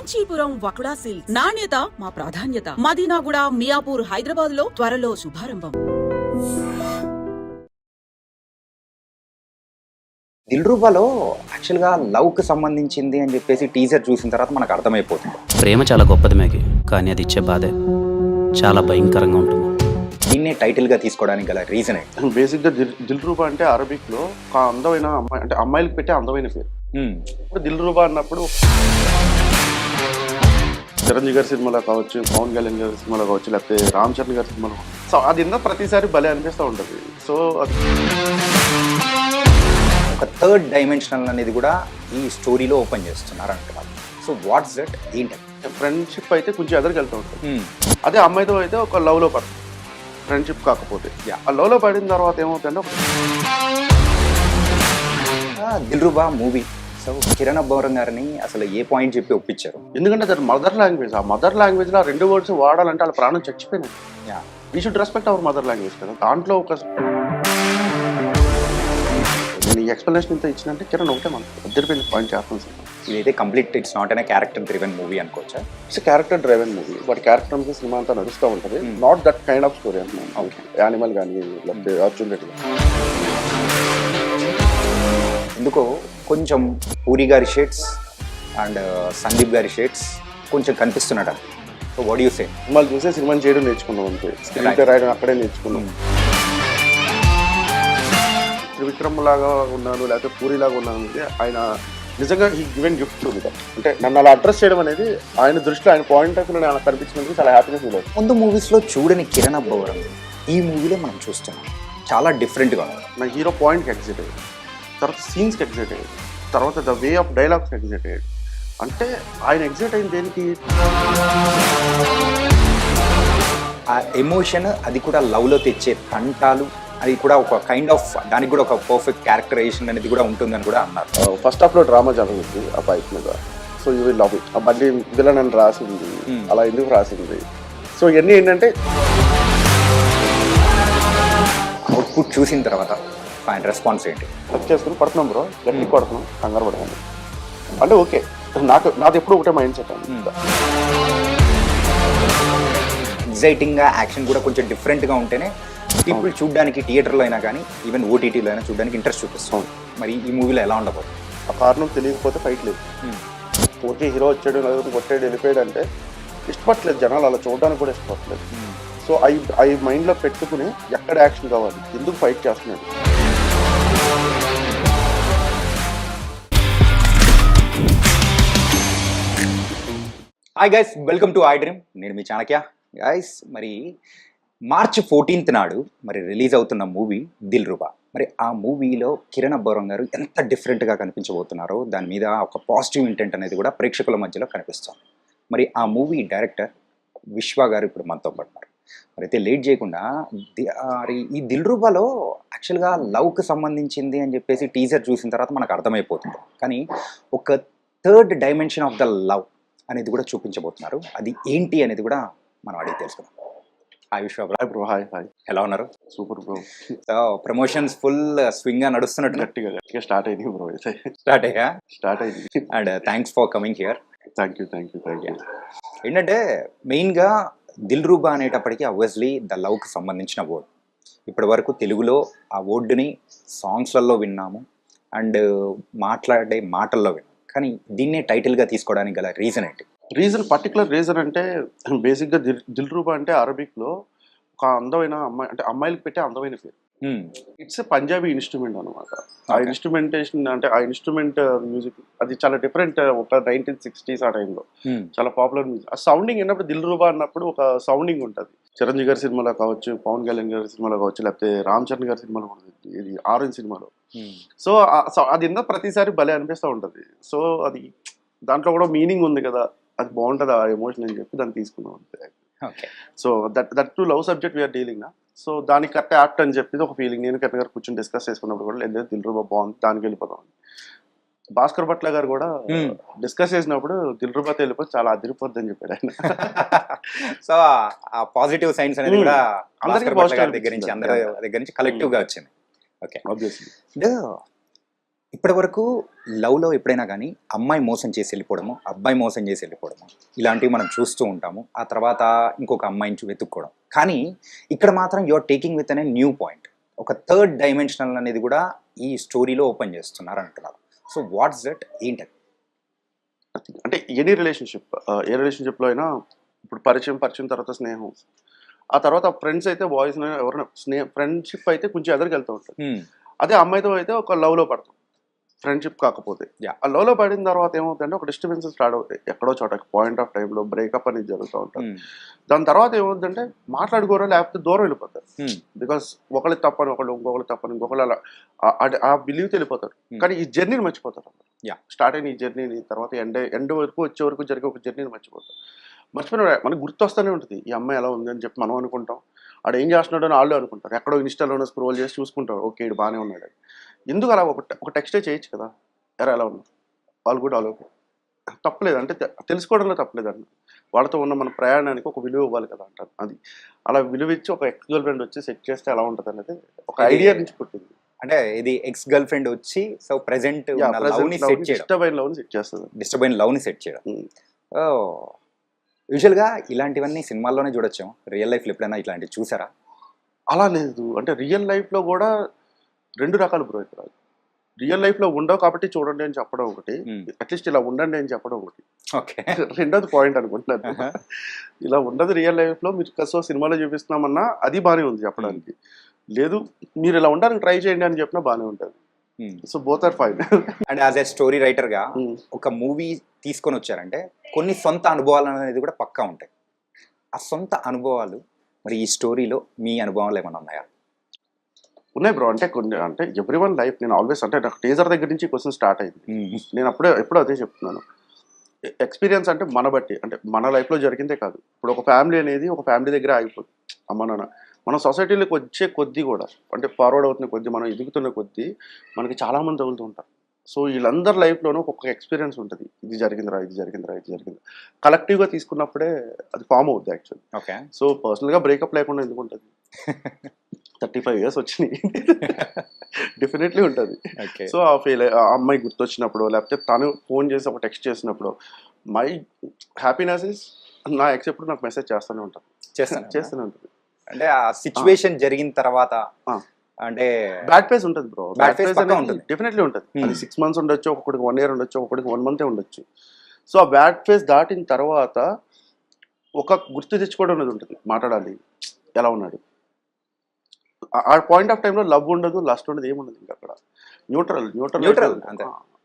Kanchipuram వకుడా silks నాణ్యత మా ప్రాధాన్యత. మదీనాగూడ, మియాపూర్, హైదరాబాద్ లో త్వరలో శుభారంభం. దిల్రూబాలో యాక్చువల్గా లవ్కి సంబంధించింది అని చెప్పేసి టీజర్ చూసిన తర్వాత మనకు అర్థమైపోతుంది. ప్రేమ చాలా గొప్పది మ్యాగీ, కానీ అది ఇచ్చే బాధే చాలా భయంకరంగా ఉంటుంది. దీన్నే టైటిల్గా తీసుకోవడానికి గల రీజన్ ఏంటి? బేసిక్గా దిల్రూబా అంటే అరబిక్లో ఒక అందమైన అమ్మాయి, అంటే అమ్మాయిలకు పెట్టే అందమైన పేరు. ఇప్పుడు దిల్రూబా అన్నప్పుడు చిరంజీవి గారి సినిమాలో కావచ్చు, పవన్ కళ్యాణ్ గారి సినిమాలో కావచ్చు, లేకపోతే రామ్ చరణ్ గారి సినిమాలో, సో అది ఎన్నో ప్రతిసారి భలే అనిపిస్తూ ఉంటుంది. సో ఒక థర్డ్ డైమెన్షనల్ అనేది కూడా ఈ స్టోరీలో ఓపెన్ చేస్తున్నారు అంటున్నారు. సో వాట్స్ దట్ ఏంటి? ఫ్రెండ్షిప్ అయితే కొంచెం ఎదురుకి వెళ్తూ ఉంటుంది. అదే అమ్మాయితో అయితే ఒక లవ్లో పడుతుంది, ఫ్రెండ్షిప్ కాకపోతే. ఆ లవ్లో పడిన తర్వాత ఏమవుతుందంటే దిల్రూబా మూవీ. సో కిరణ్ అబ్బవరం గారిని అసలు ఏ పాయింట్ చెప్పి ఒప్పించారు? ఎందుకంటే అది మదర్ లాంగ్వేజ్. ఆ మదర్ లాంగ్వేజ్లో ఆ 2 వర్డ్స్ వాడాలంటే వాళ్ళ ప్రాణం చచ్చిపోయినాయి. We should respect our mother language కదా. దాంట్లో ఒక నేను ఈ ఎక్స్ప్లెనేషన్ ఇంత ఇచ్చినంటే కిరణ్ ఒకటే మనకు అద్దరిపోయింది పాయింట్ చేస్తాను సార్. ఇదైతే complete it's not an character driven movie అనుకోవచ్చా? It's character driven movie. వాటి క్యారెక్టర్ అంతా సినిమా అంతా నడుస్తూ ఉంటుంది. Not that kind of story అంటున్నాను. యానిమల్ కానీ లేకపోతే అర్జున్ రెడ్డి. ఎందుకో కొంచెం పూరి గారి షేడ్స్ అండ్ సందీప్ గారి షేడ్స్ కొంచెం కనిపిస్తున్నాడు. So what you say? సినిమాలు చూసే సినిమాని చేయడం నేర్చుకున్నాం అంతే. స్క్రీన్ ప్లే రాయడం అక్కడే నేర్చుకున్నాం. త్రివిక్రమ్ లాగా ఉన్నాను లేకపోతే పూరి లాగా ఉన్నాను అంటే ఆయన నిజంగా ఈ గివెన్ గిఫ్ట్ ఉంది. అంటే నన్ను అలా అడ్రస్ చేయడం అనేది ఆయన దృష్టిలో, ఆయన పాయింట్ ఆఫ్ వ్యూ నాకు కనిపించినందుకు చాలా హ్యాపీనెస్ ఫీల్ అవుతుంది. ముందు మూవీస్లో చూడని కిరణ్ అబ్బవరం ఈ మూవీలో మనం చూస్తున్నాం. చాలా డిఫరెంట్గా ఉంది. నా హీరో పాయింట్కి ఎగ్జిట్ అయ్యాడు, తర్వాత సీన్స్కి ఎగ్జిట్ అయ్యాడు, తర్వాత ద వే ఆఫ్ డైలాగ్స్కి ఎగ్జిట్ అయ్యాడు. అంటే ఆయన ఎగ్జిట్ అయిన దేనికి? ఆ ఎమోషన్ అది కూడా లవ్లో తెచ్చే తంటాలు, అది కూడా ఒక కైండ్ ఆఫ్ దానికి కూడా ఒక పర్ఫెక్ట్ క్యారెక్టరైజేషన్ అనేది కూడా ఉంటుందని కూడా అన్నారు. ఫస్ట్ హాఫ్లో డ్రామా జరుగుతుంది ఆ బైక్ మీద. So you will love it. ఆ బండి విలన్ అని రాసింది, అలా ఎందుకు రాసింది? సో ఇవన్నీ ఏంటంటే అవుట్పుట్ చూసిన తర్వాత ఆయన రెస్పాన్స్ ఏంటి? టచ్ చేసుకుని పడుతున్నాం బ్రో, గట్టి కొడుతున్నాం, కంగారు పడకండి అంటే ఓకే. నాది ఎప్పుడు ఒకటే మైండ్ సెట్ అండి. ఎగ్జైటింగ్గా యాక్షన్ కూడా కొంచెం డిఫరెంట్గా ఉంటేనే పీపుల్ చూడడానికి థియేటర్లో అయినా కానీ ఈవెన్ ఓటీటీలో అయినా చూడడానికి ఇంట్రెస్ట్ చూపిస్తాం. మరి ఈ మూవీలో ఎలా ఉండబోతుంది? ఆ కారణం తెలియకపోతే ఫైట్ లేదు. పూర్తి హీరో వచ్చాడు, నలుగురు కొట్టాడు, వెళ్ళిపోయాడు అంటే ఇష్టపడలేదు జనాలు, అలా చూడడానికి కూడా ఇష్టపడలేదు. సో అవి మైండ్లో పెట్టుకుని ఎక్కడ యాక్షన్ కావాలి, ఎందుకు ఫైట్ చేస్తున్నాడు. Hi guys, welcome to I dream. నేను మీ చాణక్య. గైస్, మరి మార్చ్ 14th నాడు మరి రిలీజ్ అవుతున్న మూవీ దిల్రూబా. మరి ఆ మూవీలో కిరణ్ అబ్బవరం గారు ఎంత డిఫరెంట్గా కనిపించబోతున్నారో దాని మీద ఒక పాజిటివ్ ఇంటెంట్ అనేది కూడా ప్రేక్షకుల మధ్యలో కనిపిస్తుంది. మరి ఆ మూవీ డైరెక్టర్ విశ్వ గారు ఇప్పుడు మనతో పడుతున్నారు. మరి అయితే లేట్ చేయకుండా ఈ దిల్రూబాలో యాక్చువల్గా లవ్కి సంబంధించింది అని చెప్పేసి టీజర్ చూసిన తర్వాత మనకు అర్థమైపోతుంది. కానీ ఒక third dimension of the love అనేది కూడా చూపించబోతున్నారు. అది ఏంటి అనేది కూడా మనం అడిగి తెలుసుకుందాం. హాయ్ విశ్వ బ్రో. హాయ్. ఎలా ఉన్నారు? Super bro. So promotions full swing గా నడుస్తున్నట్టు గట్టిగా స్టార్ట్ అయింది బ్రో. స్టార్ట్ అయింది and thanks for coming here. Thank you. ఏంటంటే మెయిన్గా దిల్రూబా అనేటప్పటికీ ఆబ్వియస్లీ ద లవ్కి సంబంధించిన వర్డ్. ఇప్పటి వరకు తెలుగులో ఆ వర్డ్ని సాంగ్స్లలో విన్నాము అండ్ మాట్లాడే మాటల్లో విన్నాము. కానీ దీన్నే టైటిల్గా తీసుకోవడానికి గల రీజన్ ఏంటి? పర్టికులర్ రీజన్ అంటే బేసిక్గా దిల్రూబా అంటే అరబిక్లో ఒక అందమైన అమ్మాయి, అంటే అమ్మాయిలకు పెట్టే అందమైన పేరు. ఇట్స్ పంజాబీ ఇన్స్ట్రుమెంట్ అనమాట. ఆ ఇన్స్ట్రుమెంటేషన్ అంటే ఆ ఇన్స్ట్రుమెంట్ మ్యూజిక్ అది చాలా డిఫరెంట్. ఒక 1960s ఆ టైంలో చాలా పాపులర్ మ్యూజిక్. ఆ సౌండింగ్ అయినప్పుడు దిల్రూబా అన్నప్పుడు ఒక సౌండింగ్ ఉంటుంది. చిరంజీవి గారి సినిమాలో కావచ్చు, పవన్ కళ్యాణ్ గారి సినిమాలో కావచ్చు, లేకపోతే రామ్ చరణ్ గారి సినిమాలో కూడా, ఇది ఆరెంజ్ సినిమాలో. సో అది ఎన్నో ప్రతిసారి భలే అనిపిస్తూ ఉంటుంది. సో అది దాంట్లో కూడా మీనింగ్ ఉంది కదా, అది బాగుంటుంది ఆ ఎమోషన్ అని చెప్పి దాన్ని తీసుకున్నాం అంతే. So that to love subject we are dealing నా. సో దానికి కరెక్ట్ యాప్ట్ అని చెప్పి ఒక ఫీలింగ్. నేను కరెక్ట్ గారు కూర్చొని డిస్కస్ చేసుకున్నప్పుడు కూడా లేదు దిల్రూబా బాగుంది, దానికి వెళ్ళిపోతాం. భాస్కర్ భట్ల గారు కూడా డిస్కస్ చేసినప్పుడు దిల్రూబాతో వెళ్ళిపోతే చాలా అదిరిపోద్ది అని చెప్పాడు ఆయన. సో ఆ పాజిటివ్ సైన్స్ అనేది కూడా భాస్కర్ భట్ల గారి దగ్గర నుంచి, అందరి దగ్గర నుంచి కలెక్టివ్ గా వచ్చింది. ఓకే, ఇప్పటి వరకు లవ్లో ఎప్పుడైనా కానీ అమ్మాయి మోసం చేసి వెళ్ళిపోవడము, అబ్బాయి మోసం చేసి వెళ్ళిపోవడము ఇలాంటివి మనం చూస్తూ ఉంటాము. ఆ తర్వాత ఇంకొక అమ్మాయిని వెతుక్కోవడం. కానీ ఇక్కడ మాత్రం యువర్ టేకింగ్ విత్ అనే న్యూ పాయింట్, ఒక థర్డ్ డైమెన్షనల్ అనేది కూడా ఈ స్టోరీలో ఓపెన్ చేస్తున్నారు అంటున్నారు. సో వాట్స్ దట్, ఏంటది? అంటే ఎనీ రిలేషన్షిప్, ఏ రిలేషన్షిప్లో అయినా ఇప్పుడు పరిచయం తర్వాత స్నేహం, ఆ తర్వాత ఫ్రెండ్స్ అయితే బాయ్స్ ఎవరైనా ఫ్రెండ్షిప్ అయితే కొంచెం ఎదరికి వెళ్తూ ఉంటుంది. అదే అమ్మాయితో అయితే ఒక లవ్లో పడతాం, ఫ్రెండ్షిప్ కాకపోతే. ఆ లవ్లో పడిన తర్వాత ఏమవుతుందంటే ఒక డిస్టర్బెన్సెస్ స్టార్ట్ అవుతాయి ఎక్కడో చోట, పాయింట్ ఆఫ్ టైంలో బ్రేకప్ అనేది జరుగుతూ ఉంటుంది. దాని తర్వాత ఏమవుతుందంటే మాట్లాడుకోరో లేకపోతే దూరం వెళ్ళిపోతారు. బికాస్ ఒకళ్ళు తప్పని ఒకళ్ళు, ఇంకొకళ్ళు తప్పని ఇంకొకళ్ళు, అలా ఆ బిలీవ్ వెళ్ళిపోతారు. కానీ ఈ జర్నీని మర్చిపోతారు. స్టార్ట్ అయిన ఈ జర్నీని తర్వాత ఎండ్ వరకు వచ్చే వరకు జరిగే ఒక జర్నీని మర్చిపోతారు. మర్చిపోయిన మనకు గుర్తు వస్తూనే ఉంటుంది, ఈ అమ్మాయి ఎలా ఉంది అని చెప్పి మనం అనుకుంటాం, ఆడు ఏం చేస్తున్నాడు అని వాళ్ళు అనుకుంటారు, ఎక్కడో ఇన్స్టాలోనే స్క్రోల్ చేసి చూసుకుంటారు, ఓకే ఇడు బాగానే ఉన్నాడు. ఎందుకు అలా ఒక టెక్స్టే చేయొచ్చు కదా, ఎలా ఉన్నారు వాళ్ళు కూడా అలా తప్పలేదు అంటే తెలుసుకోవడంలో తప్పలేదండి. వాళ్ళతో ఉన్న మన ప్రయాణానికి ఒక విలువ ఇవ్వాలి కదా అంటారు. అది అలా విలువ ఇచ్చి ఒక ఎక్స్ గర్ల్ ఫ్రెండ్ వచ్చి సెట్ చేస్తే ఎలా ఉంటుంది అనేది ఒక ఐడియా నుంచి పుట్టింది. అంటే ఇది ఎక్స్ గర్ల్ ఫ్రెండ్ వచ్చి సో ప్రెసెంట్ డిస్టర్బ్ అయిన లవ్ ని సెట్ చేయడం. యూజువల్గా ఇలాంటివన్నీ సినిమాల్లోనే చూడొచ్చు, రియల్ లైఫ్లో ఎప్పుడైనా ఇట్లాంటివి చూసారా? అలా లేదు. అంటే రియల్ లైఫ్లో కూడా రెండు రకాలు బ్రో. ఇక్కడ రియల్ లైఫ్లో ఉండవు కాబట్టి చూడండి అని చెప్పడం ఒకటి, అట్లీస్ట్ ఇలా ఉండండి అని చెప్పడం ఒకటి. ఓకే, రెండోది పాయింట్ అనుకుంటున్నాను. ఇలా ఉండదు రియల్ లైఫ్లో, మీరు కసో సినిమాలో చూపిస్తున్నామన్నా అది బాగానే ఉంది చెప్పడానికి. లేదు మీరు ఇలా ఉండడానికి ట్రై చేయండి అని చెప్పినా బాగానే ఉంటుంది. So both are fine. And as a story writer గా ఒక మూవీ తీసుకొని వచ్చారంటే కొన్ని సొంత అనుభవాలు అనేది కూడా పక్కా ఉంటాయి. ఆ సొంత అనుభవాలు మరి ఈ స్టోరీలో మీ అనుభవాలు ఏమైనా ఉన్నాయా? ఉన్నాయి బ్రో. అంటే కొన్ని అంటే ఎవ్రీ వన్ లైఫ్, నేను ఆల్వేస్ అంటే నాకు టీజర్ దగ్గర నుంచి క్వశ్చన్ స్టార్ట్ అయింది. నేను ఎప్పుడూ అదే చెప్తున్నాను, ఎక్స్పీరియన్స్ అంటే మన బట్టి, అంటే మన లైఫ్లో జరిగిందే కాదు. ఇప్పుడు ఒక ఫ్యామిలీ అనేది ఒక ఫ్యామిలీ దగ్గర ఆగిపోతుంది. అమ్మ నాన్న మన సొసైటీలోకి వచ్చే కొద్దీ కూడా, అంటే ఫార్వర్డ్ అవుతున్న కొద్దీ, మనం ఎదుగుతున్న కొద్దీ మనకి చాలామంది తగులుతూ ఉంటారు. సో వీళ్ళందరి లైఫ్లోనూ ఒక్కొక్క ఎక్స్పీరియన్స్ ఉంటుంది. ఇది జరిగిందిరా, ఇది జరిగిందిరా, ఇది జరిగింది. కలెక్టివ్గా తీసుకున్నప్పుడే అది ఫామ్ అవుతుంది యాక్చువల్లీ. ఓకే. సో పర్సనల్గా బ్రేకప్ లేకుండా ఎందుకు ఉంటుంది? 35 years వచ్చినాయి, డెఫినెట్లీ ఉంటుంది. సో ఆ అమ్మాయి గుర్తొచ్చినప్పుడు, లేకపోతే తను ఫోన్ చేసి ఒక టెక్స్ట్ చేసినప్పుడు, మై హ్యాపీనెస్ ఇస్ నా ఎక్స్ ఎప్పుడు నాకు మెసేజ్ చేస్తూనే ఉంటుంది, చేస్తూనే ఉంటుంది. అంటే ఆ సిచ్యువేషన్ జరిగిన తర్వాత అంటే బ్యాడ్ ఫేజ్ ఉంటుంది బ్రో. బ్యాడ్ ఫేజ్ ఉంటుంది, డెఫినెట్లీ ఉంటుంది. అది 6 months ఉండొచ్చు, ఒకటికి 1 year ఉండొచ్చు, ఒకటికి 1 month ఉండొచ్చు. సో ఆ బ్యాడ్ ఫేజ్ దాటిన తర్వాత ఒక గుర్తు తెచ్చుకోవడం అనేది ఉంటుంది, మాట్లాడాలి ఎలా ఉన్నాడు. ఆ పాయింట్ ఆఫ్ టైంలో లవ్ ఉండదు, లస్ట్ ఉండదు, ఏముండదు. ఇంకా అక్కడ న్యూట్రల్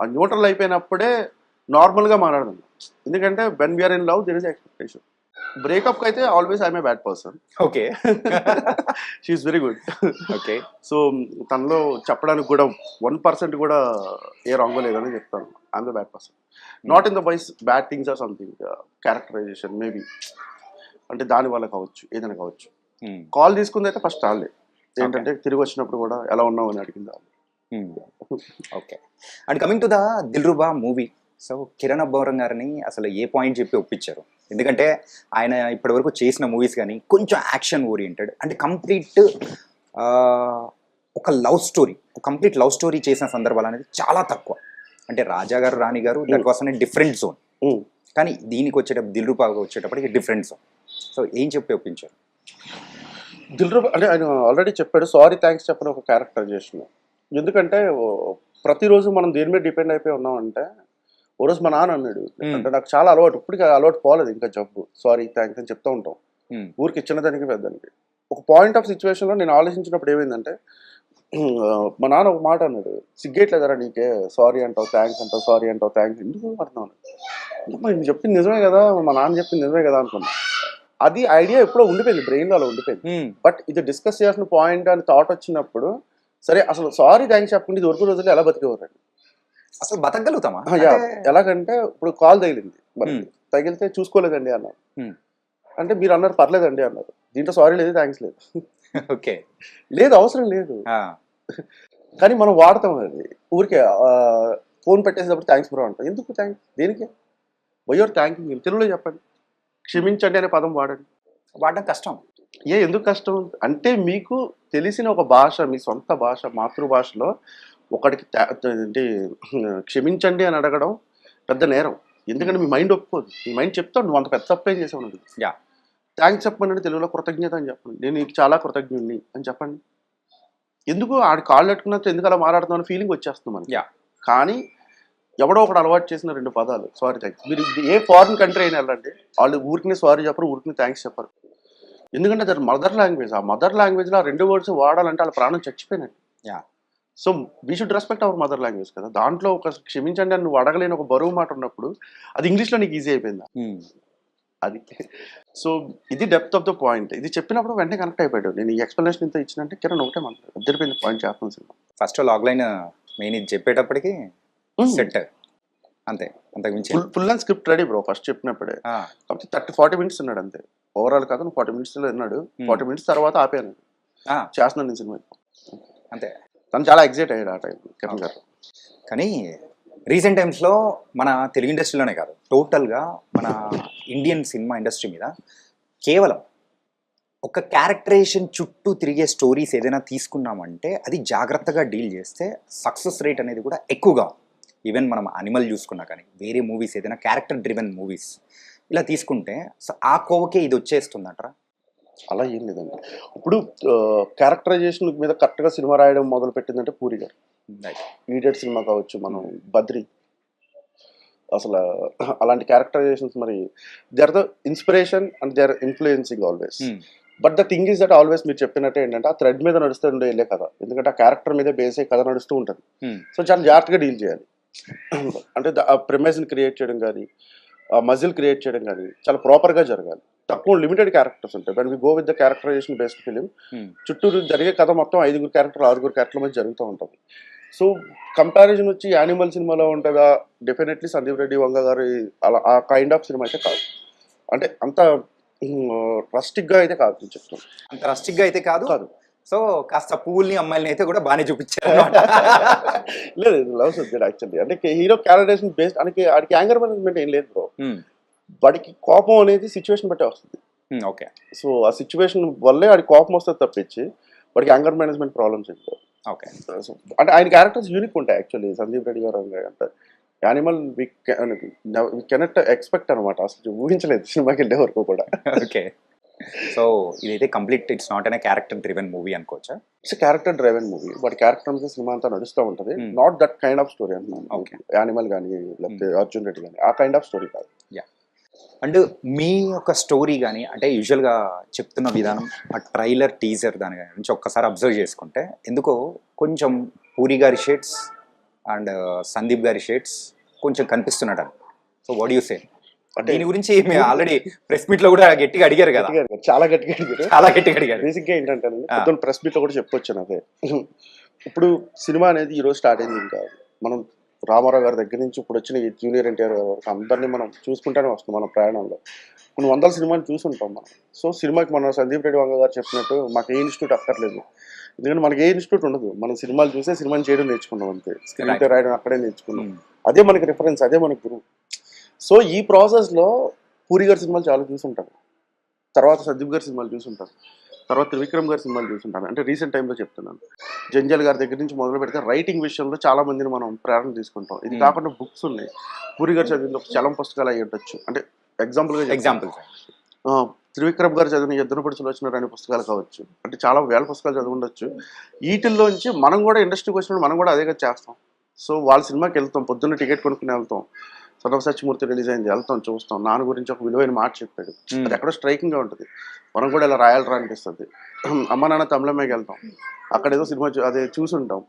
ఆ న్యూట్రల్ అయిపోయినప్పుడే నార్మల్గా మాట్లాడదాం. ఎందుకంటే when we are in love there is expectation. Breakup అయితే always I'm a bad person. Okay, she is very good. Okay. So తనలో చెప్పడానికి కూడా 1% కూడా ఏ రాంగ్ లేదని చెప్తాను. I'm the bad person, not in the ways bad things or something, characterization maybe, అంటే దాని వల్ల కావచ్చు, ఏదైనా కావచ్చు. కాల్ తీసుకుంది అయితే ఫస్ట్ వాళ్ళే, ఏంటంటే తిరిగి వచ్చినప్పుడు కూడా ఎలా ఉన్నావు అని అడిగింది. Okay. And coming to the Dilruba movie, so Kiran Abbavaram గారిని అసలు ఏ పాయింట్ చెప్పి ఒప్పించారు? ఎందుకంటే ఆయన ఇప్పటి వరకు చేసిన మూవీస్ కానీ కొంచెం యాక్షన్ ఓరియంటెడ్, అంటే కంప్లీట్ ఒక కంప్లీట్ లవ్ స్టోరీ చేసిన సందర్భాలు అనేది చాలా తక్కువ. అంటే రాజా గారు, రాణి గారు, దట్ వాస్ అనే డిఫరెంట్ జోన్. కానీ దీనికి వచ్చేటప్పుడు దిల్రుబాగా వచ్చేటప్పటికి డిఫరెంట్ జోన్. సో ఏం చెప్పి ఒప్పించారు? దిల్రుబా అంటే ఆయన ఆల్రెడీ చెప్పాడు, సారీ థ్యాంక్స్ చెప్పని ఒక క్యారెక్టరైజేషన్. ఎందుకంటే ప్రతిరోజు మనం దేని మీద డిపెండ్ అయిపోయి ఉన్నామంటే, ఓ రోజు మా నాన్న అన్నాడు, అంటే నాకు చాలా అలవాటు, ఇప్పటికీ అలవాటు పోలేదు ఇంకా జబ్బు, సారీ థ్యాంక్స్ అని చెప్తూ ఉంటాం ఊరికి, చిన్నదానికి పెద్దానికి. ఒక పాయింట్ ఆఫ్ సిచ్యువేషన్లో నేను ఆలోచించినప్పుడు ఏమైందంటే, మా నాన్న ఒక మాట అన్నాడు, సిగ్గేట్లేదరా నీకే, సారీ అంటావు, థ్యాంక్స్ అంటావు, సారీ అంటావు, థ్యాంక్స్ ఎందుకు పడుతున్నాను, నేను చెప్పింది నిజమే కదా, మా నాన్న చెప్పింది నిజమే కదా అనుకున్నా. అది ఐడియా ఎప్పుడో ఉండిపోయింది, బ్రెయిన్లో అలా ఉండిపోయింది. బట్ ఇది డిస్కస్ చేయాల్సిన పాయింట్ అని థాట్ వచ్చినప్పుడు, సరే అసలు సారీ థ్యాంక్స్ చెప్పకుండా ఇది వరకు రోజులు ఎలా బతికేవారండి, అసలు బతకగలుగుతామా? ఎలాగంటే ఇప్పుడు కాల్ తగిలింది, మరి తగిలితే చూసుకోలేదండి అన్నారు, అంటే మీరు అన్నారు పర్లేదండి అన్నారు, దీంట్లో సారీ లేదు, థ్యాంక్స్ లేదు. ఓకే, లేదు అవసరం లేదు, కానీ మనం వాడతాం అది ఊరికే. ఫోన్ పెట్టేసేటప్పుడు థ్యాంక్స్ బ్రో అంటాం, ఎందుకు థ్యాంక్స్ దేనికి, వై యువర్ థ్యాంకింగ్, తెలుగులో చెప్పండి, క్షమించండి అనే పదం వాడండి. వాడడం కష్టం. ఎందుకు కష్టం అంటే, మీకు తెలిసిన ఒక భాష, మీ సొంత భాష, మాతృభాషలో ఒకటికి ఏంటి క్షమించండి అని అడగడం పెద్ద నేరం. ఎందుకంటే మీ మైండ్ ఒప్పుకోదు. మీ మైండ్ చెప్తాడు నువ్వు అంత పెద్ద తప్పేం చేసావు నువ్వు. యా, థ్యాంక్స్ చెప్పండి, తెలుగులో కృతజ్ఞత అని చెప్పండి, నేను నీకు చాలా కృతజ్ఞుడిని అని చెప్పండి. ఎందుకు ఆడి కాళ్ళు పెట్టుకున్నట్టు ఎందుకు అలా మాట్లాడుతున్నాను ఫీలింగ్ వచ్చేస్తుంది మనకి. యా, కానీ ఎవడో ఒకడు అలవాటు చేసిన 2 పదాలు సారీ థ్యాంక్స్. మీరు ఏ ఫారిన్ కంట్రీ అయినా వెళ్ళండి, వాళ్ళు ఊరికి సారీ చెప్పరు, ఊరికి థ్యాంక్స్ చెప్పరు. ఎందుకంటే అది మదర్ లాంగ్వేజ్. ఆ మదర్ లాంగ్వేజ్లో ఆ 2 వర్డ్స్ వాడాలంటే వాళ్ళ ప్రాణం చచ్చిపోయినట్టు. Yeah. So we should respect our mother language కదా. దాంట్లో ఒక క్షమించండి అని నువ్వు అడగలేని ఒక బరువు మాట ఉన్నప్పుడు అది ఇంగ్లీష్లో నీకు ఈజీ అయిపోయిందా అది. సో ఇది డెప్త్ ఆఫ్ ద పాయింట్. ఇది చెప్పినప్పుడు వెంటనే కనెక్ట్ అయిపోయాడు. నేను ఈ ఎక్స్ప్లెనేషన్ ఇంత ఇచ్చినంటే కిరణ్ ఒకటే మాట్లాడు అద్దరిపోయింది పాయింట్ చెప్పాను సినిమా. ఫస్ట్ లాగ్లైన్ మెయిన్ ఇది చెప్పేటప్పటికి సెట్ అంతే, అంతకు మించి full and script ready bro first చెప్పినప్పుడే. కాబట్టి 30-40 minutes ఉన్నాడు అంతే. ఓవరాల్ కాదు 40 minutes విన్నాడు. 40 minutes తర్వాత ఆపాను, చేస్తున్నాను నేను సినిమా అంతే. తను చాలా ఎగ్జైట్ అయ్యాడు ఆ టైం కిరణ్ గారు. కానీ రీసెంట్ టైమ్స్లో మన తెలుగు ఇండస్ట్రీలోనే కాదు, టోటల్గా మన ఇండియన్ సినిమా ఇండస్ట్రీ మీద కేవలం ఒక క్యారెక్టరైజేషన్ చుట్టూ తిరిగే స్టోరీస్ ఏదైనా తీసుకున్నామంటే అది జాగ్రత్తగా డీల్ చేస్తే సక్సెస్ రేట్ అనేది కూడా ఎక్కువగా. ఈవెన్ మనం అనిమల్ చూసుకున్నా కానీ వేరే మూవీస్ ఏదైనా క్యారెక్టర్ డ్రివెన్ మూవీస్ ఇలా తీసుకుంటే ఆ కోవకే ఇది వచ్చేస్తుందంటారా? అలా ఏం లేదండి. ఇప్పుడు క్యారెక్టరైజేషన్ మీద కరెక్ట్గా సినిమా రాయడం మొదలు పెట్టిందంటే పూరి గారు. ఈడియట్ సినిమా కావచ్చు, మనం బద్రి, అసలు అలాంటి క్యారెక్టరైజేషన్స్ మరి they are the inspiration and they are influencing always. But the thing is that always మీరు చెప్పినట్టే ఏంటంటే ఆ థ్రెడ్ మీద నడుస్తూ ఉండే వెళ్ళే కథ. ఎందుకంటే ఆ క్యారెక్టర్ మీద బేస్ అయ్యే కథ నడుస్తూ ఉంటుంది. సో చాలా జాగ్రత్తగా డీల్ చేయాలి. అంటే ఆ ప్రెమైజ్ని క్రియేట్ చేయడం కానీ, ఆ మజిల్ క్రియేట్ చేయడం కానీ చాలా ప్రాపర్గా జరగాలి. తక్కువ లిమిటెడ్ క్యారెక్టర్స్ ఉంటాయి. When we go with the characterisation based film, చుట్టూరు జరిగే కథ మొత్తం 5 క్యారెక్టర్లు 6 క్యారెక్టర్ల మధ్య జరుగుతూ ఉంటుంది. సో కంపారిజన్ వచ్చి యానిమల్ సినిమాలో ఉంటుందా, డెఫినెట్లీ సందీప్ రెడ్డి వంగ గారు అలా ఆ కైండ్ ఆఫ్ సినిమా అయితే కాదు. అంటే అంత రస్టిక్గా అయితే కాదు చెప్తాను. అంత రస్టిక్గా అయితే కాదు. సో కాస్త పువ్వుల్ని అమ్మాయిలని అయితే కూడా బాగానే చూపించారు. లేదు, లవ్ సబ్జెక్ట్ యాక్చువల్లీ. అంటే హీరో క్యారెక్టరైజేషన్ బేస్డ్ ఆడికి యాంగర్ మేనేజ్మెంట్ ఏం లేదు బ్రో. వాడికి కోపం అనేది సిచ్యువేషన్ బట్టే వస్తుంది. ఓకే. సో ఆ సిచ్యువేషన్ వల్లే వాడికి కోపం వస్తుంది తప్పించి వాడికి యాంగర్ మేనేజ్మెంట్ ప్రాబ్లమ్స్ ఏంటో. ఓకే. అంటే ఆయన క్యారెక్టర్స్ యూనిక్ ఉంటాయి యాక్చువల్లీ. సందీప్ రెడ్డి గారు అంటే యానిమల్ వి కెనట్ ఎక్స్పెక్ట్ అనమాట. అసలు ఊహించలేదు సినిమాకి వెళ్ళే వరకు కూడా. ఓకే. సో ఇదైతే complete it's not an character driven movie అనుకోవచ్చా? It's character driven movie. వాడి క్యారెక్టర్ మీద సినిమా అంతా నడుస్తూ ఉంటుంది. Not that kind of story అంటున్నాను. ఓకే. యానిమల్ కానీ లేకపోతే అర్జున్ రెడ్డి కానీ ఆ కైండ్ ఆఫ్ స్టోరీ కాదు. అండ్ మీ యొక్క స్టోరీ కానీ అంటే యూజువల్గా చెప్తున్న విధానం, ఆ ట్రైలర్ టీజర్ దాని నుంచి ఒక్కసారి అబ్జర్వ్ చేసుకుంటే ఎందుకో కొంచెం పూరి గారి షేడ్స్ అండ్ సందీప్ గారి షేడ్స్ కొంచెం కనిపిస్తున్నాడు. So what you say? దీని గురించి మేము ఆల్రెడీ ప్రెస్ మీట్ లో కూడా గట్టిగా అడిగారు కదా. చాలా గట్టిగా అడిగారు. బేసిక్ గా ఏంటంటే ప్రెస్ మీట్ లో కూడా చెప్పొచ్చాను అదే. ఇప్పుడు సినిమా అనేది ఈ రోజు స్టార్ట్ అయింది. ఇంకా మనం రామారావు గారి దగ్గర నుంచి ఇప్పుడు వచ్చిన జూనియర్ ఎన్టీఆర్ గారి వరకు అందరినీ మనం చూసుకుంటానే వస్తాం మన ప్రయాణంలో. కొన్ని 100 సినిమాలు చూసుంటాం మనం. సో సినిమాకి మన సందీప్ రెడ్డి వంగ గారు చెప్పినట్టు మాకు ఏ ఇన్స్టిట్యూట్ అక్కర్లేదు. ఎందుకంటే మనకి ఏ ఇన్స్టిట్యూట్ ఉండదు. మనం సినిమాలు చూసే సినిమాని చేయడం నేర్చుకున్నాం అంతే. స్క్రీన్ ప్లే రాయడం అక్కడే నేర్చుకున్నాం. అదే మనకి రిఫరెన్స్, అదే మనకి గురువు. సో ఈ ప్రాసెస్లో పూరి గారి సినిమాలు చాలా చూసుంటారు, తర్వాత సందీప్ గారి సినిమాలు చూసుంటారు, తర్వాత త్రివిక్రమ్ గారి సినిమాలు చూసుంటాను. అంటే రీసెంట్ టైంలో చెప్తున్నాను. జంజల్ గారి దగ్గర నుంచి మొదలు పెడితే రైటింగ్ విషయంలో చాలా మందిని మనం ప్రేరణ తీసుకుంటాం. ఇది కాకుండా బుక్స్ ఉన్నాయి. పూరి గారు చదివిన చలం పుస్తకాలు అయ్యి ఉండొచ్చు. అంటే ఎగ్జాంపుల్ త్రివిక్రమ్ గారు చదివిన ఎద్దునపడి సులోచన అనే పుస్తకాలు కావచ్చు. అంటే చాలా వేల పుస్తకాలు చదివి ఉండొచ్చు. వీటిల్లోంచి మనం కూడా ఇండస్ట్రీకి వచ్చినప్పుడు మనం కూడా అదేగా చేస్తాం. సో వాళ్ళ సినిమాకి వెళ్తాం, పొద్దున్న టికెట్ కొనుక్కుని వెళ్తాం. సర్వసత్యమూర్తి రిలీజ్ అయింది, వెళ్తాం, చూస్తాం. నాన్న గురించి ఒక విలువైన మాట చెప్పాడు, అది ఎక్కడో స్ట్రైకింగ్గా ఉంటుంది. మనం కూడా ఇలా రాయాలరా అనిపిస్తుంది. అమ్మ నాన్న తమిళమ్మకి వెళ్తాం, అక్కడ ఏదో సినిమా అదే చూసుంటాం.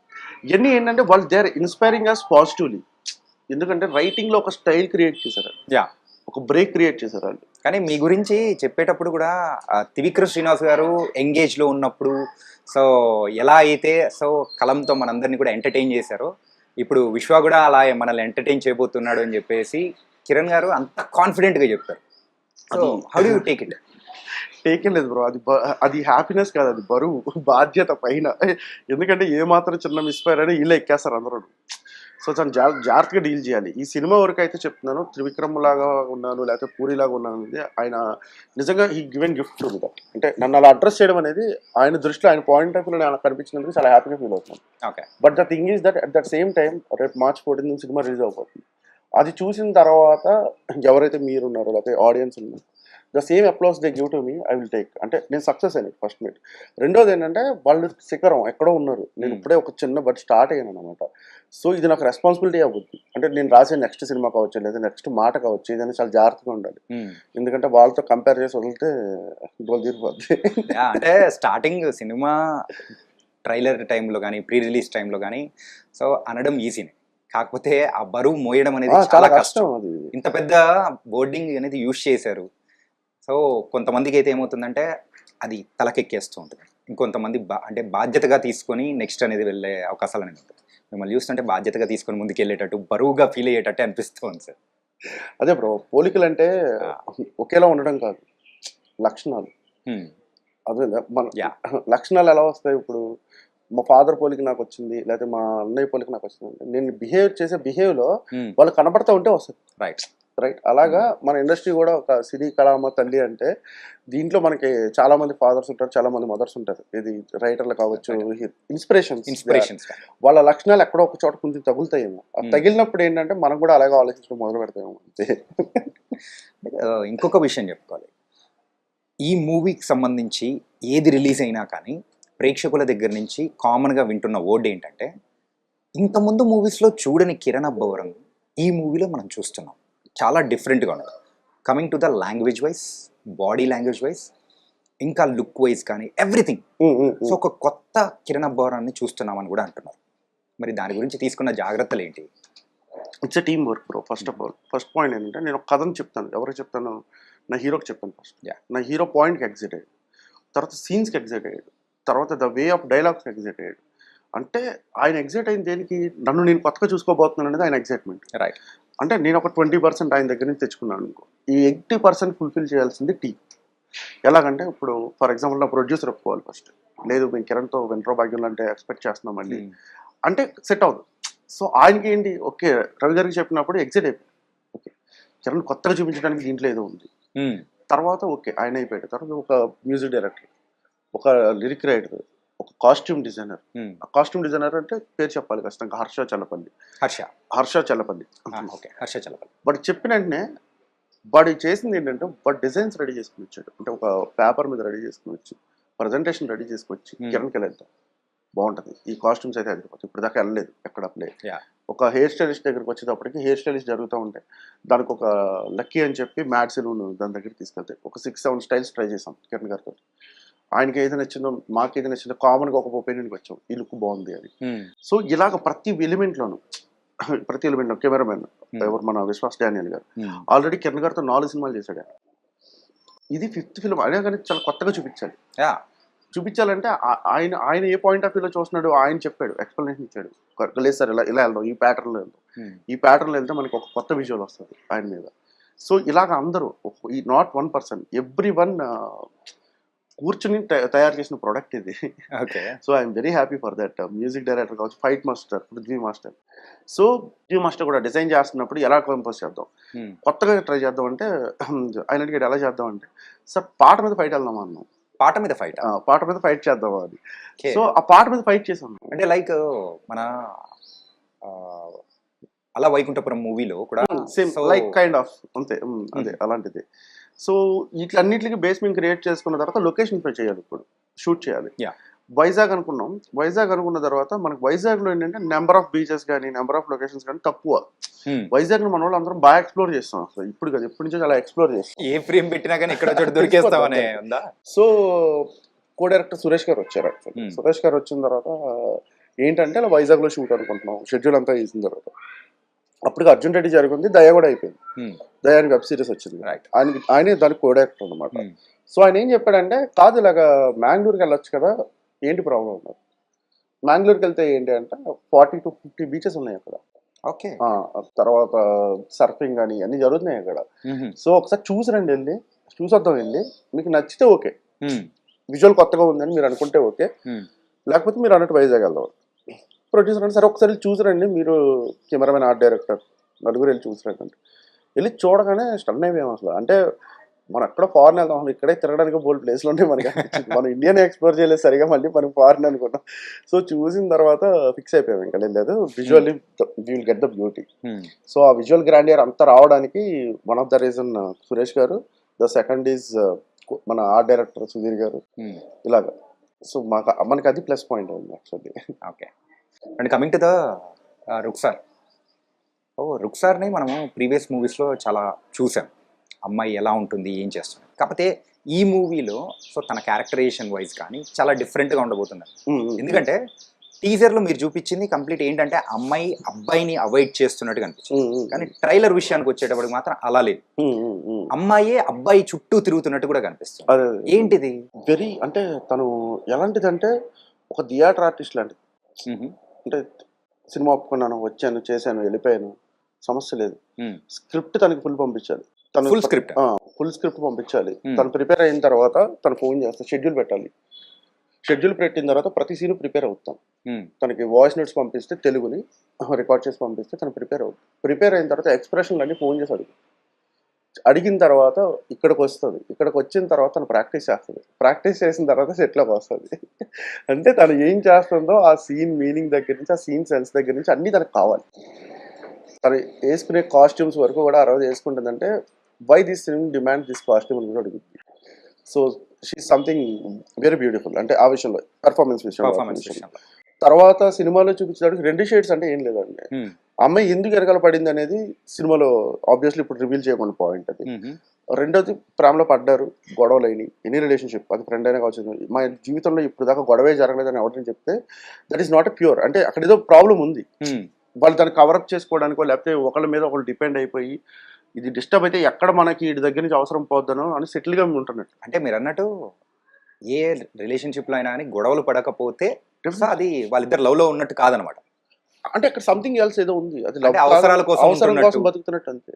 ఇవన్నీ ఏంటంటే వాళ్ళు they are inspiring us positively. ఎందుకంటే రైటింగ్లో ఒక స్టైల్ క్రియేట్ చేశారు, ఒక బ్రేక్ క్రియేట్ చేశారు వాళ్ళు. కానీ మీ గురించి చెప్పేటప్పుడు కూడా త్రివిక్రమ్ శ్రీనివాస్ గారు ఎంగేజ్లో ఉన్నప్పుడు సో ఎలా అయితే సో కలంతో మనందరినీ కూడా ఎంటర్టైన్ చేశారో, ఇప్పుడు విశ్వ కూడా అలా మనల్ని ఎంటర్టైన్ చేయబోతున్నాడు అని చెప్పేసి కిరణ్ గారు అంత కాన్ఫిడెంట్గా చెప్పారు. So how do you take it? Take లేదు బ్రో, అది హ్యాపీనెస్ కాదు, అది బరువు, బాధ్యత పైన. ఎందుకంటే ఏ మాత్రం చిన్న మిస్ఫైర్ అని వీళ్ళే ఎక్కేస్తారు అందరూ. సో తను జాగ్రత్తగా డీల్ చేయాలి. ఈ సినిమా వరకు అయితే చెప్తున్నాను, త్రివిక్రమ్ లాగా ఉన్నాను లేకపోతే పూరి లాగా ఉన్నాను అనేది ఆయన నిజంగా ఈ given gift to me that. అంటే నన్ను అలా అడ్రస్ చేయడం అనేది ఆయన దృష్టిలో, ఆయన పాయింట్ ఆఫ్ వ్యూలో నాకు కనిపించినందుకు చాలా హ్యాపీగా ఫీల్ అవుతున్నాను. Okay. But the thing is that at that same time రేపు March 14 సినిమా రిలీజ్ అవబోతుంది. అది చూసిన తర్వాత ఎవరైతే మీరు ఉన్నారో లేకపోతే ఆడియన్స్ ఉన్నారు, the same applause they give to me, I will take. అంటే నేను సక్సెస్ అయినది ఫస్ట్ మీట్. రెండోది ఏంటంటే వాళ్ళు శిఖరం ఎక్కడో ఉన్నారు, నేను ఇప్పుడే ఒక చిన్న బట్ స్టార్ట్ అయ్యాను అనమాట. సో ఇది నాకు రెస్పాన్సిబిలిటీ అవుద్ది. అంటే నేను రాసే నెక్స్ట్ సినిమా కావచ్చు లేదా నెక్స్ట్ మాట కావచ్చు, ఏదైనా చాలా జాగ్రత్తగా ఉండాలి. ఎందుకంటే వాళ్ళతో కంపేర్ చేసి వదిలితే వాళ్ళు తీరిపోద్ది. అంటే స్టార్టింగ్ సినిమా ట్రైలర్ టైంలో కానీ ప్రీ రిలీజ్ టైంలో కానీ సో అనడం ఈజీనే, కాకపోతే ఆ బరువు మోయడం అనేది చాలా కష్టం. అది ఇంత పెద్ద బోర్డింగ్ అనేది యూజ్ చేశారు. సో కొంతమందికి అయితే ఏమవుతుందంటే అది తలకెక్కేస్తూ ఉంటుంది, ఇంకొంతమంది అంటే బాధ్యతగా తీసుకొని నెక్స్ట్ అనేది వెళ్ళే అవకాశాలు అనేది ఉంటుంది. మిమ్మల్ని చూస్తుంటే బాధ్యతగా తీసుకొని ముందుకు వెళ్ళేటట్టు, బరువుగా ఫీల్ అయ్యేటట్టు అనిపిస్తుంది సార్. అదే బ్రో, పోలికలు అంటే ఒకేలా ఉండడం కాదు, లక్షణాలు. అదే మన లక్షణాలు ఎలా వస్తాయి? ఇప్పుడు మా ఫాదర్ పోలిక నాకు వచ్చింది లేకపోతే మా అన్నయ్య పోలిక నాకు వచ్చింది అంటే నేను బిహేవ్ చేసే బిహేవ్లో వాళ్ళు కనబడతా ఉంటే వస్తుంది. రైట్. అలాగా మన ఇండస్ట్రీ కూడా ఒక సినీ కళామ తల్లి అంటే దీంట్లో మనకి చాలా మంది ఫాదర్స్ ఉంటారు, చాలా మంది మదర్స్ ఉంటారు. ఇది రైటర్లు కావచ్చు, ఇన్స్పిరేషన్స్. వాళ్ళ లక్షణాలు ఎక్కడో ఒక చోట కొంచెం తగులుతాయేమో. తగిలినప్పుడు ఏంటంటే మనం కూడా అలాగే ఆలోచించడం మొదలు పెడతామేమో అంతే. ఇంకొక విషయం చెప్పుకోవాలి, ఈ మూవీకి సంబంధించి ఏది రిలీజ్ అయినా కానీ ప్రేక్షకుల దగ్గర నుంచి కామన్గా వింటున్న వర్డ్ ఏంటంటే, ఇంతకుముందు మూవీస్లో చూడని కిరణ్ అబ్బవరం ఈ మూవీలో మనం చూస్తున్నాం. చాలా డిఫరెంట్గా ఉన్నది, coming to the language wise, body language wise, ఇంకా లుక్ వైజ్ కానీ ఎవ్రీథింగ్. సో ఒక కొత్త కిరణ్ అబ్బవరాన్ని చూస్తున్నామని కూడా అంటున్నారు. మరి దాని గురించి తీసుకున్న జాగ్రత్తలు ఏంటి? It's a team work bro. First of all first point ఏంటంటే, నేను ఒక కథను చెప్తాను. ఎవరికి చెప్తాను? నా హీరోకి చెప్తాను ఫస్ట్. నా హీరో పాయింట్కి ఎగ్జైట్ అయ్యాడు, తర్వాత సీన్స్కి ఎగ్జైట్ అయ్యాడు, తర్వాత ద వే ఆఫ్ డైలాగ్స్కి ఎగ్జైట్ అయ్యాడు. అంటే ఆయన ఎగ్జైట్ అయిన దేనికి? నన్ను నేను కొత్తగా చూసుకోబోతున్నాను అనేది ఆయన ఎగ్జైట్మెంట్. రైట్. అంటే నేను ఒక 20% ఆయన దగ్గర నుంచి తెచ్చుకున్నాను అనుకో, ఈ 80% ఫుల్ఫిల్ చేయాల్సింది టీమ్. ఎలాగంటే ఇప్పుడు ఫర్ ఎగ్జాంపుల్ నా ప్రొడ్యూసర్ ఒప్పుకోవాలి ఫస్ట్, లేదు మేము కిరణ్తో వెంట్రో భాగ్యం అంటే ఎక్స్పెక్ట్ చేస్తున్నాం అండి అంటే సెట్ అవుతుంది. సో ఆయనకి ఏంటి, ఓకే రవి గారికి చెప్పినప్పుడు ఎగ్జైట్ అయిపోయింది, ఓకే కిరణ్ కొత్తగా చూపించడానికి దీంట్లో ఏదో ఉంది. తర్వాత ఓకే ఆయన అయిపోయాడు. తర్వాత ఒక మ్యూజిక్ డైరెక్టర్, ఒక లిరిక్ రైటర్, ఒక కాస్ట్యూమ్ డిజైనర్. కాస్ట్యూమ్ డిజైనర్ అంటే పేరు చెప్పాలి ఖచ్చితంగా, హర్ష చల్లపల్లి. బట్ చెప్పిన వెంటనే వాడు చేసింది ఏంటంటే, వాడు డిజైన్స్ రెడీ చేసుకుని వచ్చాడు. అంటే ఒక పేపర్ మీద రెడీ చేసుకుని వచ్చి, ప్రజెంటేషన్ రెడీ చేసుకొచ్చి కిరణ్కి వెళ్తాం బాగుంటుంది, ఈ కాస్ట్యూమ్స్ అయితే అదిరిపోతుంది, ఇప్పుడు దాకా వెళ్ళలేదు ఎక్కడ ప్లే. ఒక హెయిర్ స్టైలిస్ట్ దగ్గరికి వచ్చేటప్పటికి హెయిర్ స్టైలిస్ట్ జరుగుతూ ఉంటాయి, దానికి ఒక లక్కీ అని చెప్పి మ్యాట్ సెలూన్ దాని దగ్గరికి తీసుకెళ్తాయి. ఒక 6-7 స్టైల్స్ ట్రై చేసాం కిరణ్ గారితో. ఆయనకి ఏదైనా నచ్చిందో, మాకు ఏదైనా నచ్చిందో, కామన్గా ఒక ఒపీనియన్కి వచ్చాం, ఈ లుక్ బాగుంది అది. సో ఇలాగ ప్రతి ఎలిమెంట్లోనూ కెమెరామెన్ ఎవరు, మన విశ్వాస్ డానియల్ గారు ఆల్రెడీ కిరణ్ గారితో 4 సినిమాలు చేశాడు. ఇది 5th ఫిల్మ్ అయినా కానీ చాలా కొత్తగా చూపించాలంటే ఆయన ఏ పాయింట్ ఆఫ్ వ్యూలో చూస్తున్నాడు ఆయన చెప్పాడు, ఎక్స్ప్లెనేషన్ ఇచ్చాడు. లేదు సార్ ఇలా వెళ్దాం, ఈ ప్యాటర్న్లో వెళ్దాం, ఈ ప్యాటర్న్లో వెళ్తే మనకి ఒక కొత్త విజువల్ వస్తుంది ఆయన మీద. సో ఇలాగ అందరూ, ఈ నాట్ 1%, ఎవ్రీ1 కూర్చుని తయారు చేసిన ప్రోడక్ట్ ఇది. So I'm very happy for that. Music director కావచ్చు, fight master Prithvi master. So Prithvi master కూడా డిజైన్ చేస్తున్నప్పుడు ఎలా కంపోజ్ చేద్దాం, కొత్తగా ట్రై చేద్దాం అంటే ఆయన అడిగాడు ఎలా చేద్దాం అంటే, సార్ పాట మీద ఫైట్ వెళ్దాం అన్నాం. పాట మీద ఫైట్ చేద్దాం అని. సో ఆ పాట మీద ఫైట్ చేసాం. అంటే లైక్ మన అలా వైకుంఠపురం మూవీలో కూడా సేమ్ లైక్ కైండ్ ఆఫ్ అంతే, అదే అలాంటిది. సో వీటన్నిటికి బేస్ మేము క్రియేట్ చేసుకున్న తర్వాత లొకేషన్ పై చేయాలి, ఇప్పుడు షూట్ చేయాలి. వైజాగ్ అనుకున్నాం. వైజాగ్ అనుకున్న తర్వాత మనకు వైజాగ్లో ఏంటంటే నెంబర్ ఆఫ్ బీచెస్ కానీ నెంబర్ ఆఫ్ లొకేషన్స్ కానీ తక్కువ. వైజాగ్ మన వాళ్ళు అందరం బాగా ఎక్స్ప్లోర్ చేస్తాం. అసలు ఇప్పుడు కదా, ఎప్పటి నుంచో చాలా ఎక్స్ప్లోర్ చేస్తాం. ఏ ఫ్రేమ్ పెట్టినా కానీ ఇక్కడ దొరికేస్తామనే ఉందా. సో కో డైరెక్టర్ సురేష్ గారు వచ్చారు. సురేష్ గారు వచ్చిన తర్వాత ఏంటంటే అలా వైజాగ్లో షూట్ అనుకుంటున్నాం. షెడ్యూల్ అంతా వేసిన తర్వాత అప్పటికి అర్జున్ రెడ్డి జరిగింది, దయ కూడా అయిపోయింది. దయానికి వెబ్ సిరీస్ వచ్చింది, ఆయనే దానికి కో డైరెక్టర్ అనమాట. సో ఆయన ఏం చెప్పాడంటే, కాదు ఇలాగా మ్యాంగ్లూర్కి వెళ్ళొచ్చు కదా, ఏంటి ప్రాబ్లం ఉన్నారు. మ్యాంగ్లూర్కి వెళ్తే ఏంటి అంటే 40 to 50 బీచెస్ ఉన్నాయి అక్కడ. ఓకే. తర్వాత సర్ఫింగ్ కానీ అన్ని జరుగుతున్నాయి అక్కడ. సో ఒకసారి చూసిరండి, వెళ్ళి చూసొద్దాం, వెళ్ళి మీకు నచ్చితే ఓకే, విజువల్ కొత్తగా ఉందని మీరు అనుకుంటే ఓకే, లేకపోతే మీరు అన్నట్టు వైజాగ్ వెళ్దాం. ప్రొడ్యూసర్ అంటే సరే ఒకసారి వెళ్ళి చూసారండి మీరు, కెమెరామెన్, ఆర్ట్ డైరెక్టర్ నలుగురు వెళ్ళి చూసారంటే వెళ్ళి చూడగానే స్టన్ అయిపోయాం అసలు. అంటే మనం ఎక్కడ ఫారెన్ వెళ్దాం, అసలు ఇక్కడే తిరగడానికి బోల్డ్ ప్లేస్లు ఉంటాయి మనకి. మనం ఇండియన్ ఎక్స్ప్లోర్ చేయలేదు సరిగా, మళ్ళీ మనం ఫారెన్ అనుకున్నాం. సో చూసిన తర్వాత ఫిక్స్ అయిపోయాం ఇంకా లేదు, visually will get the beauty. So ఆ విజువల్ గ్రాండియర్ అంతా రావడానికి one of the reason Suresh గారు, ద సెకండ్ ఈజ్ మన ఆర్ట్ డైరెక్టర్ సుధీర్ గారు, ఇలాగా. సో మనకి అది ప్లస్ పాయింట్ ఉంది actually. Okay, and coming to the Rukshar. రుక్సార్ని మనము ప్రీవియస్ మూవీస్లో చాలా చూసాం, అమ్మాయి ఎలా ఉంటుంది, ఏం చేస్తుంది. కాకపోతే ఈ మూవీలో సో తన క్యారెక్టరైజేషన్ వైజ్ కానీ చాలా డిఫరెంట్గా ఉండబోతున్నారు. ఎందుకంటే టీజర్లో మీరు చూపించింది కంప్లీట్ ఏంటంటే అమ్మాయి అబ్బాయిని అవాయిడ్ చేస్తున్నట్టు కనిపించింది, కానీ ట్రైలర్ విషయానికి వచ్చేటప్పటికి మాత్రం అలా లేదు. అమ్మాయే అబ్బాయి చుట్టూ తిరుగుతున్నట్టు కూడా కనిపిస్తుంది. ఏంటిది? వెరీ అంటే తను ఎలాంటిదంటే ఒక థియేటర్ ఆర్టిస్ట్ లాంటిది. అంటే సినిమా ఒప్పుకున్నాను, వచ్చాను, చేశాను, వెళ్ళిపోయాను, సమస్య లేదు. స్క్రిప్ట్ తనకి ఫుల్ పంపించాలి, తను ఫుల్ స్క్రిప్ట్ పంపించాలి. తను ప్రిపేర్ అయిన తర్వాత తను ఫోన్ చేస్తే షెడ్యూల్ పెట్టాలి. షెడ్యూల్ పెట్టిన తర్వాత ప్రతి సీన్ ప్రిపేర్ అవుతాం. తనకి వాయిస్ నోట్స్ పంపిస్తే తెలుగుని రికార్డ్ చేసి పంపిస్తే తను ప్రిపేర్ అవుతుంది. ప్రిపేర్ అయిన తర్వాత ఎక్స్ప్రెషన్లు అన్ని ఫోన్ చేసి అడిగిన తర్వాత ఇక్కడికి వస్తుంది. ఇక్కడికి వచ్చిన తర్వాత తను ప్రాక్టీస్ చేస్తుంది. ప్రాక్టీస్ చేసిన తర్వాత సెట్లోకి వస్తుంది. అంటే తను ఏం చేస్తుందో ఆ సీన్ మీనింగ్ దగ్గర నుంచి, ఆ సీన్ సెన్స్ దగ్గర నుంచి అన్నీ తనకు కావాలి. తను వేసుకునే కాస్ట్యూమ్స్ వరకు కూడా ఆ రోజు వేసుకుంటుందంటే why this film demand this costume అని కూడా అడుగుతుంది. So she something very beautiful అంటే ఆ విషయంలో, పెర్ఫార్మెన్స్ విషయంలో. తర్వాత సినిమాలో చూపించడానికి 2 షేడ్స్ అంటే ఏం లేదండి. అమ్మాయి ఎందుకు ఎరగల పడింది అనేది సినిమాలో ఆబ్వియస్లీ ఇప్పుడు రివీల్ చేయకుండా పాయింట్ అది. రెండోది ప్రేమలో పడ్డారు, గొడవలు అయినాయి, ఎనీ రిలేషన్షిప్ అది ఫ్రెండ్ అయినా కావచ్చు. మా జీవితంలో ఇప్పుడు దాకా గొడవే జరగలేదని ఎవరిని చెప్తే that is not a pure. అంటే అక్కడ ఏదో ప్రాబ్లం ఉంది, వాళ్ళు దాన్ని కవరప్ చేసుకోవడానికో లేకపోతే ఒకళ్ళ మీద ఒకళ్ళు డిపెండ్ అయిపోయి ఇది డిస్టర్బ్ అయితే ఎక్కడ మనకి వీడి దగ్గర నుంచి అవసరం పోద్దనో అని సెటిల్గా ఉంటున్నట్టు. అంటే మీరు అన్నట్టు ఏ రిలేషన్షిప్లో అయినా అని గొడవలు పడకపోతే అది వాళ్ళిద్దరు లవ్ లో ఉన్నట్టు కాదనమాట. అంటే అక్కడ సంథింగ్ ఎల్స్ ఏదో ఉంది, అది అవసరాల కోసం బతుకుతున్నట్టు అంతే.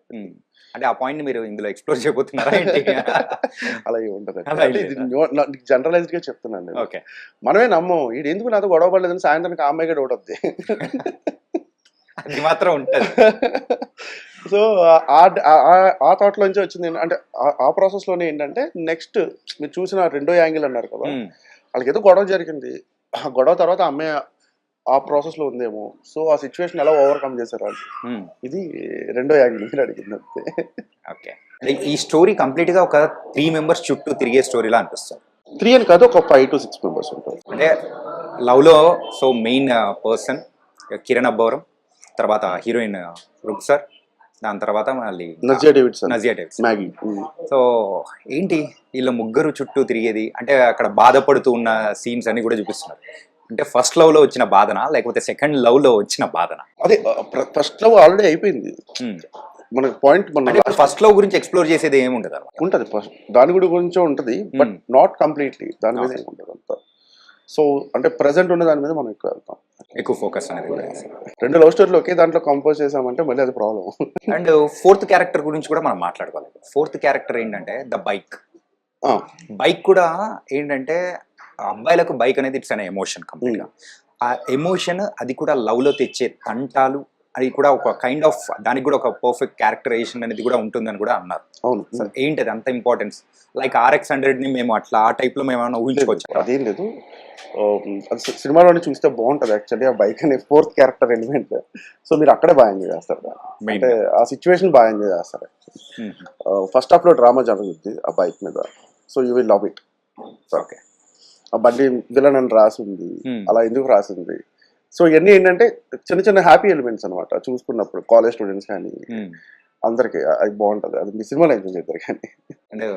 అంటే ఆ పాయింట్ మీరు ఇందులో ఎక్స్ప్లోర్ చేయబోతున్నారా? అలా ఉండదు, జనరలైజ్డ్ గా చెప్తున్నాను. ఓకే, మనమే నమ్మం వీడు ఎందుకు నాతో గొడవ పడలేదని సాయంత్రానికి ఆ అమ్మాయి కూడా ఓడద్ది, అది మాత్రం ఉంటుంది. సో ఆ థాట్ లోంచి వచ్చింది. అంటే ఆ ప్రాసెస్ లోనే ఏంటంటే నెక్స్ట్ మీరు చూసిన రెండో యాంగిల్ అన్నారు కదా, వాళ్ళకి ఏదో గొడవ జరిగింది, ఆ గొడవ తర్వాత అమ్మాయి ఆ ప్రాసెస్ లో ఉందేమో, సో ఆ సిచ్యువేషన్ ఎలా ఓవర్కమ్ చేశారు వాళ్ళు, ఇది రెండో యాంగిల్ మీరు అడిగింది అంతే. ఓకే, ఈ స్టోరీ కంప్లీట్ గా ఒక 3 మెంబర్స్ చుట్టూ తిరిగే స్టోరీలా అనిపిస్తుంది. 3 అని కాదు, ఒక 5 to 6 మెంబర్స్ ఉంటారు. అంటే లవ్ లో so main person Kiran Abbavaram, తర్వాత హీరోయిన్ రుక్సార్, దాని తర్వాత మళ్ళీ నజియా డేవిడ్సన్, మ్యాగీ. సో ఏంటి వీళ్ళ ముగ్గురు చుట్టూ తిరిగేది? అంటే అక్కడ బాధపడుతూ ఉన్న సీన్స్ అన్ని కూడా చూపిస్తున్నారు. అంటే ఫస్ట్ లవ్ లో వచ్చిన బాధన లేకపోతే సెకండ్ లవ్ లో వచ్చిన బాధన? అదే ఫస్ట్ లవ్ ఆల్రెడీ అయిపోయింది. మనకి పాయింట్ ఫస్ట్ లవ్ గురించి ఎక్స్ప్లోర్ చేసేది ఏముంటది? ఉంటది, దాని గురించి ఉంటది, బట్ నాట్ కంప్లీట్లీ దాని మీద ఏముంటది అంతా. సో అంటే ప్రెసెంట్ ఉన్న దాని మీద మనం ఎక్కువ వెళ్తాం, ఎక్కువ ఫోకస్ అనేది. 2 లవ్ స్టోరీలు ఒకే దాంట్లో కంపోజ్ చేసామంటే మళ్ళీ అది ప్రాబ్లం. అండ్ 4th క్యారెక్టర్ గురించి కూడా మనం మాట్లాడుకోవాలి. 4th క్యారెక్టర్ ఏంటంటే ద బైక్. బైక్ కూడా ఏంటంటే అబ్బాయిలకు బైక్ అనేది ఇట్స్ అనే ఎమోషన్ కంప్లీట్ గా. ఆ ఎమోషన్ అది కూడా లవ్ లో తెచ్చే తంటాలు, అది కూడా ఒక కైండ్ ఆఫ్ దానికి కూడా ఒక పర్ఫెక్ట్ క్యారెక్టరైజేషన్ అనేది కూడా ఉంటుందని కూడా అన్నారు. అవును, ఏంటది అంత ఇంపార్టెన్స్? లైక్ RX-100 ని మేము అట్లా ఆ టైప్ లో మేము ఏమైనా ఊహించుకోవచ్చు? అదేం లేదు, సినిమాలోనే చూస్తే బాగుంటది యాక్చువల్లీ ఆ బైక్ అనే 4th క్యారెక్టర్ ఎలిమెంట్. సో మీరు అక్కడే బాగా ఎంజాయ్ చేస్తారు, అంటే ఆ సిచ్యువేషన్ బాగా ఎంజాయ్ చేస్తారు. ఫస్ట్ హాఫ్ లో డ్రామా జరుగుతుంది ఆ బైక్ మీద, so you will love it. Okay, ఆ బండి విలన్ అని రాసింది, అలా ఎందుకు రాసింది, సో ఇవన్నీ ఏంటంటే చిన్న చిన్న హ్యాపీ ఎలిమెంట్స్ అనమాట. చూసుకున్నప్పుడు కాలేజ్ స్టూడెంట్స్ కానీ అందరికి అది బాగుంటది, అది మీ సినిమాలో ఎంజాయ్ చేస్తారు. కానీ అంటే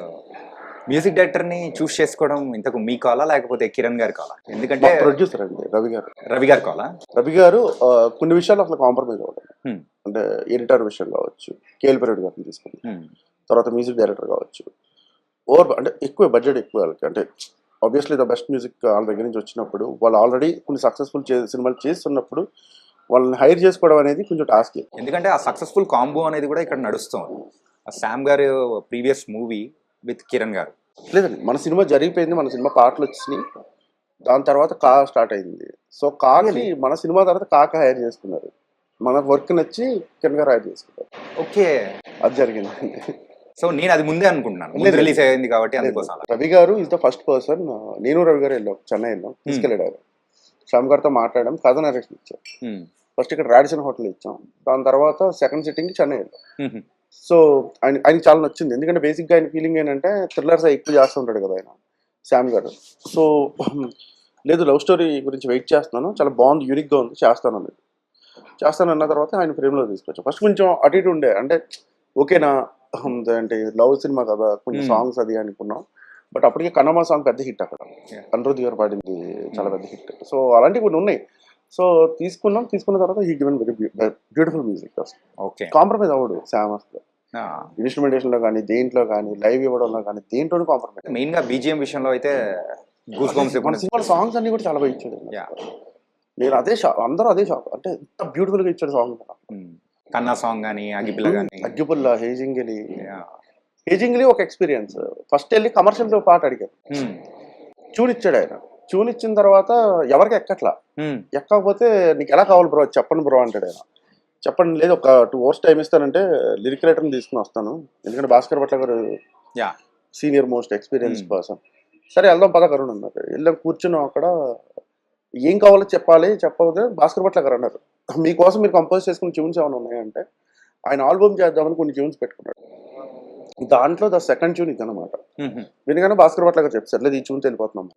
మ్యూజిక్ డైరెక్టర్ ని చూస్ చేసుకోవడం ఇంతకు మీ కాలా లేకపోతే కిరణ్ గారి కాలా? ఎందుకంటే ప్రొడ్యూసర్ అండి రవి గారు కాలా. రవి గారు కొన్ని విషయాలు అసలు కాంప్రమైజ్ అవ్వడం, అంటే ఎడిటర్ విషయం కావచ్చు, కేఎల్ పరేడ్ గారిని తీసుకుని, తర్వాత మ్యూజిక్ డైరెక్టర్ కావచ్చు, అంటే ఎక్కువ బడ్జెట్ ఎక్కువ వాళ్ళకి. అంటే ఆబ్వియస్లీ ద బెస్ట్ మ్యూజిక్ వాళ్ళ దగ్గర నుంచి వచ్చినప్పుడు, వాళ్ళు ఆల్రెడీ కొన్ని సక్సెస్ఫుల్ సినిమాలు చేస్తున్నప్పుడు వాళ్ళని హైర్ చేసుకోవడం అనేది కొంచెం టాస్క్. ఎందుకంటే ఆ సక్సెస్ఫుల్ కాంబో అనేది కూడా ఇక్కడ నడుస్తుంది. శామ్ గారు ప్రీవియస్ మూవీ విత్ కిరణ్ గారు లేదండి, మన సినిమా జరిగిపోయింది, మన సినిమా పాటలు వచ్చినాయి, దాని తర్వాత కా స్టార్ట్ అయింది. సో కాకి మన సినిమా తర్వాత కాక హైర్ చేసుకున్నారు. మన వర్క్ నచ్చి కిరణ్ గారు హైర్ చేసుకున్నారు. ఓకే. అది జరిగింది. సో నేను అది ముందే అనుకుంటున్నాను, లేదు. రిలీజ్ అయింది కాబట్టి అందుకోసం అలా. రవి గారు ఇస్ ద ఫస్ట్ పర్సన్. నేను రవి గారు వెళ్ళాం, చెన్నై వెళ్ళాం, తీసుకెళ్ళాడు ఆయన. శ్యామ్ గారితో మాట్లాడాం, కథ నరేషన్ ఇచ్చాం. ఫస్ట్ ఇక్కడ రాడిసన్ హోటల్ ఇచ్చాం, దాని తర్వాత సెకండ్ సిట్టింగ్ చెన్నై వెళ్ళాం. సో ఆయనకి చాలా నచ్చింది, ఎందుకంటే బేసిక్గా ఆయన ఫీలింగ్ ఏంటంటే థ్రిల్లర్స్ ఎక్కువ చేస్తుంటాడు కదా ఆయన శ్యామ్ గారు. సో లేదు, లవ్ స్టోరీ గురించి వెయిట్ చేస్తున్నాను, చాలా బాగుంది, యూనిక్గా ఉంది, చేస్తానన్న తర్వాత ఆయన ఫ్రేమ్లో తీసుకొచ్చాం. ఫస్ట్ కొంచెం అటు ఇటు ఉండే, అంటే ఓకేనా అంటే లవ్ సినిమా కదా, కొంచెం సాంగ్స్ అది అనుకున్నాం. బట్ అప్పటికే కన్నమ్మ సాంగ్ పెద్ద హిట్ అక్కడ, అనిరుద్ధ్ గారు పాడింది చాలా పెద్ద హిట్. సో అలాంటివి కొన్ని ఉన్నాయి. సో తీసుకున్న తర్వాత he given very beautiful music. Okay. Compromise అవ్వడు శ్యామ్ అసలు, ఇన్స్ట్రుమెంటేషన్ లో కానీ, దేంట్లో కానీ, లైవ్ ఇవ్వడంలో కానీ, దేంట్లోనే కాంప్రమైజ్. మెయిన్ గా బీజిఎం విషయంలో అయితే గూస్ బంప్స్. మన సినిమా సాంగ్స్ అన్ని కూడా చాలా బాగా ఇచ్చాడు. నేను అదే షాక్, అందరూ అదే షాక్, అంటే ఎంత బ్యూటిఫుల్ గా ఇచ్చాడు సాంగ్. కన్నా సాంగ్ కానీ, అగ్గిపిల్ల కానీ, అగ్గిపుల్ల, హేజింగ్లీ ఒక ఎక్స్పీరియన్స్. ఫస్ట్ వెళ్ళి కమర్షియల్ పాట అడిగారు, ట్యూన్ ఇచ్చాడు ఆయన. ట్యూన్ ఇచ్చిన తర్వాత ఎవరికి ఎక్కట్లా, ఎక్కకపోతే నీకు ఎలా కావాలి బ్రో చెప్పండి బ్రో అంటాడు ఆయన. చెప్పండి, లేదు ఒక 2 hours టైం ఇస్తానంటే లిరిక్ రైటర్ని తీసుకుని వస్తాను, ఎందుకంటే భాస్కర్ భట్ల గారు సీనియర్ మోస్ట్ ఎక్స్పీరియన్స్ పర్సన్. సరే వెళ్దాం పద కరుణ్ అన్నారు. వెళ్ళాం, కూర్చున్నాం అక్కడ. ఏం కావాలో చెప్పకపోతే భాస్కర్ భట్ల గారు అన్నారు, మీకోసం మీరు కంపోజ్ చేసుకుని ట్యూన్స్ ఏమైనా ఉన్నాయంటే ఆయన ఆల్బమ్ చేద్దామని కొన్ని ట్యూన్స్ పెట్టుకున్నాడు. దాంట్లో ద సెకండ్ ట్యూన్ ఇదనమాట. వినగానే భాస్కర్ భట్ల గారు చెప్పారు, లేదు ఈ ట్యూన్స్ వెళ్ళిపోతున్నాం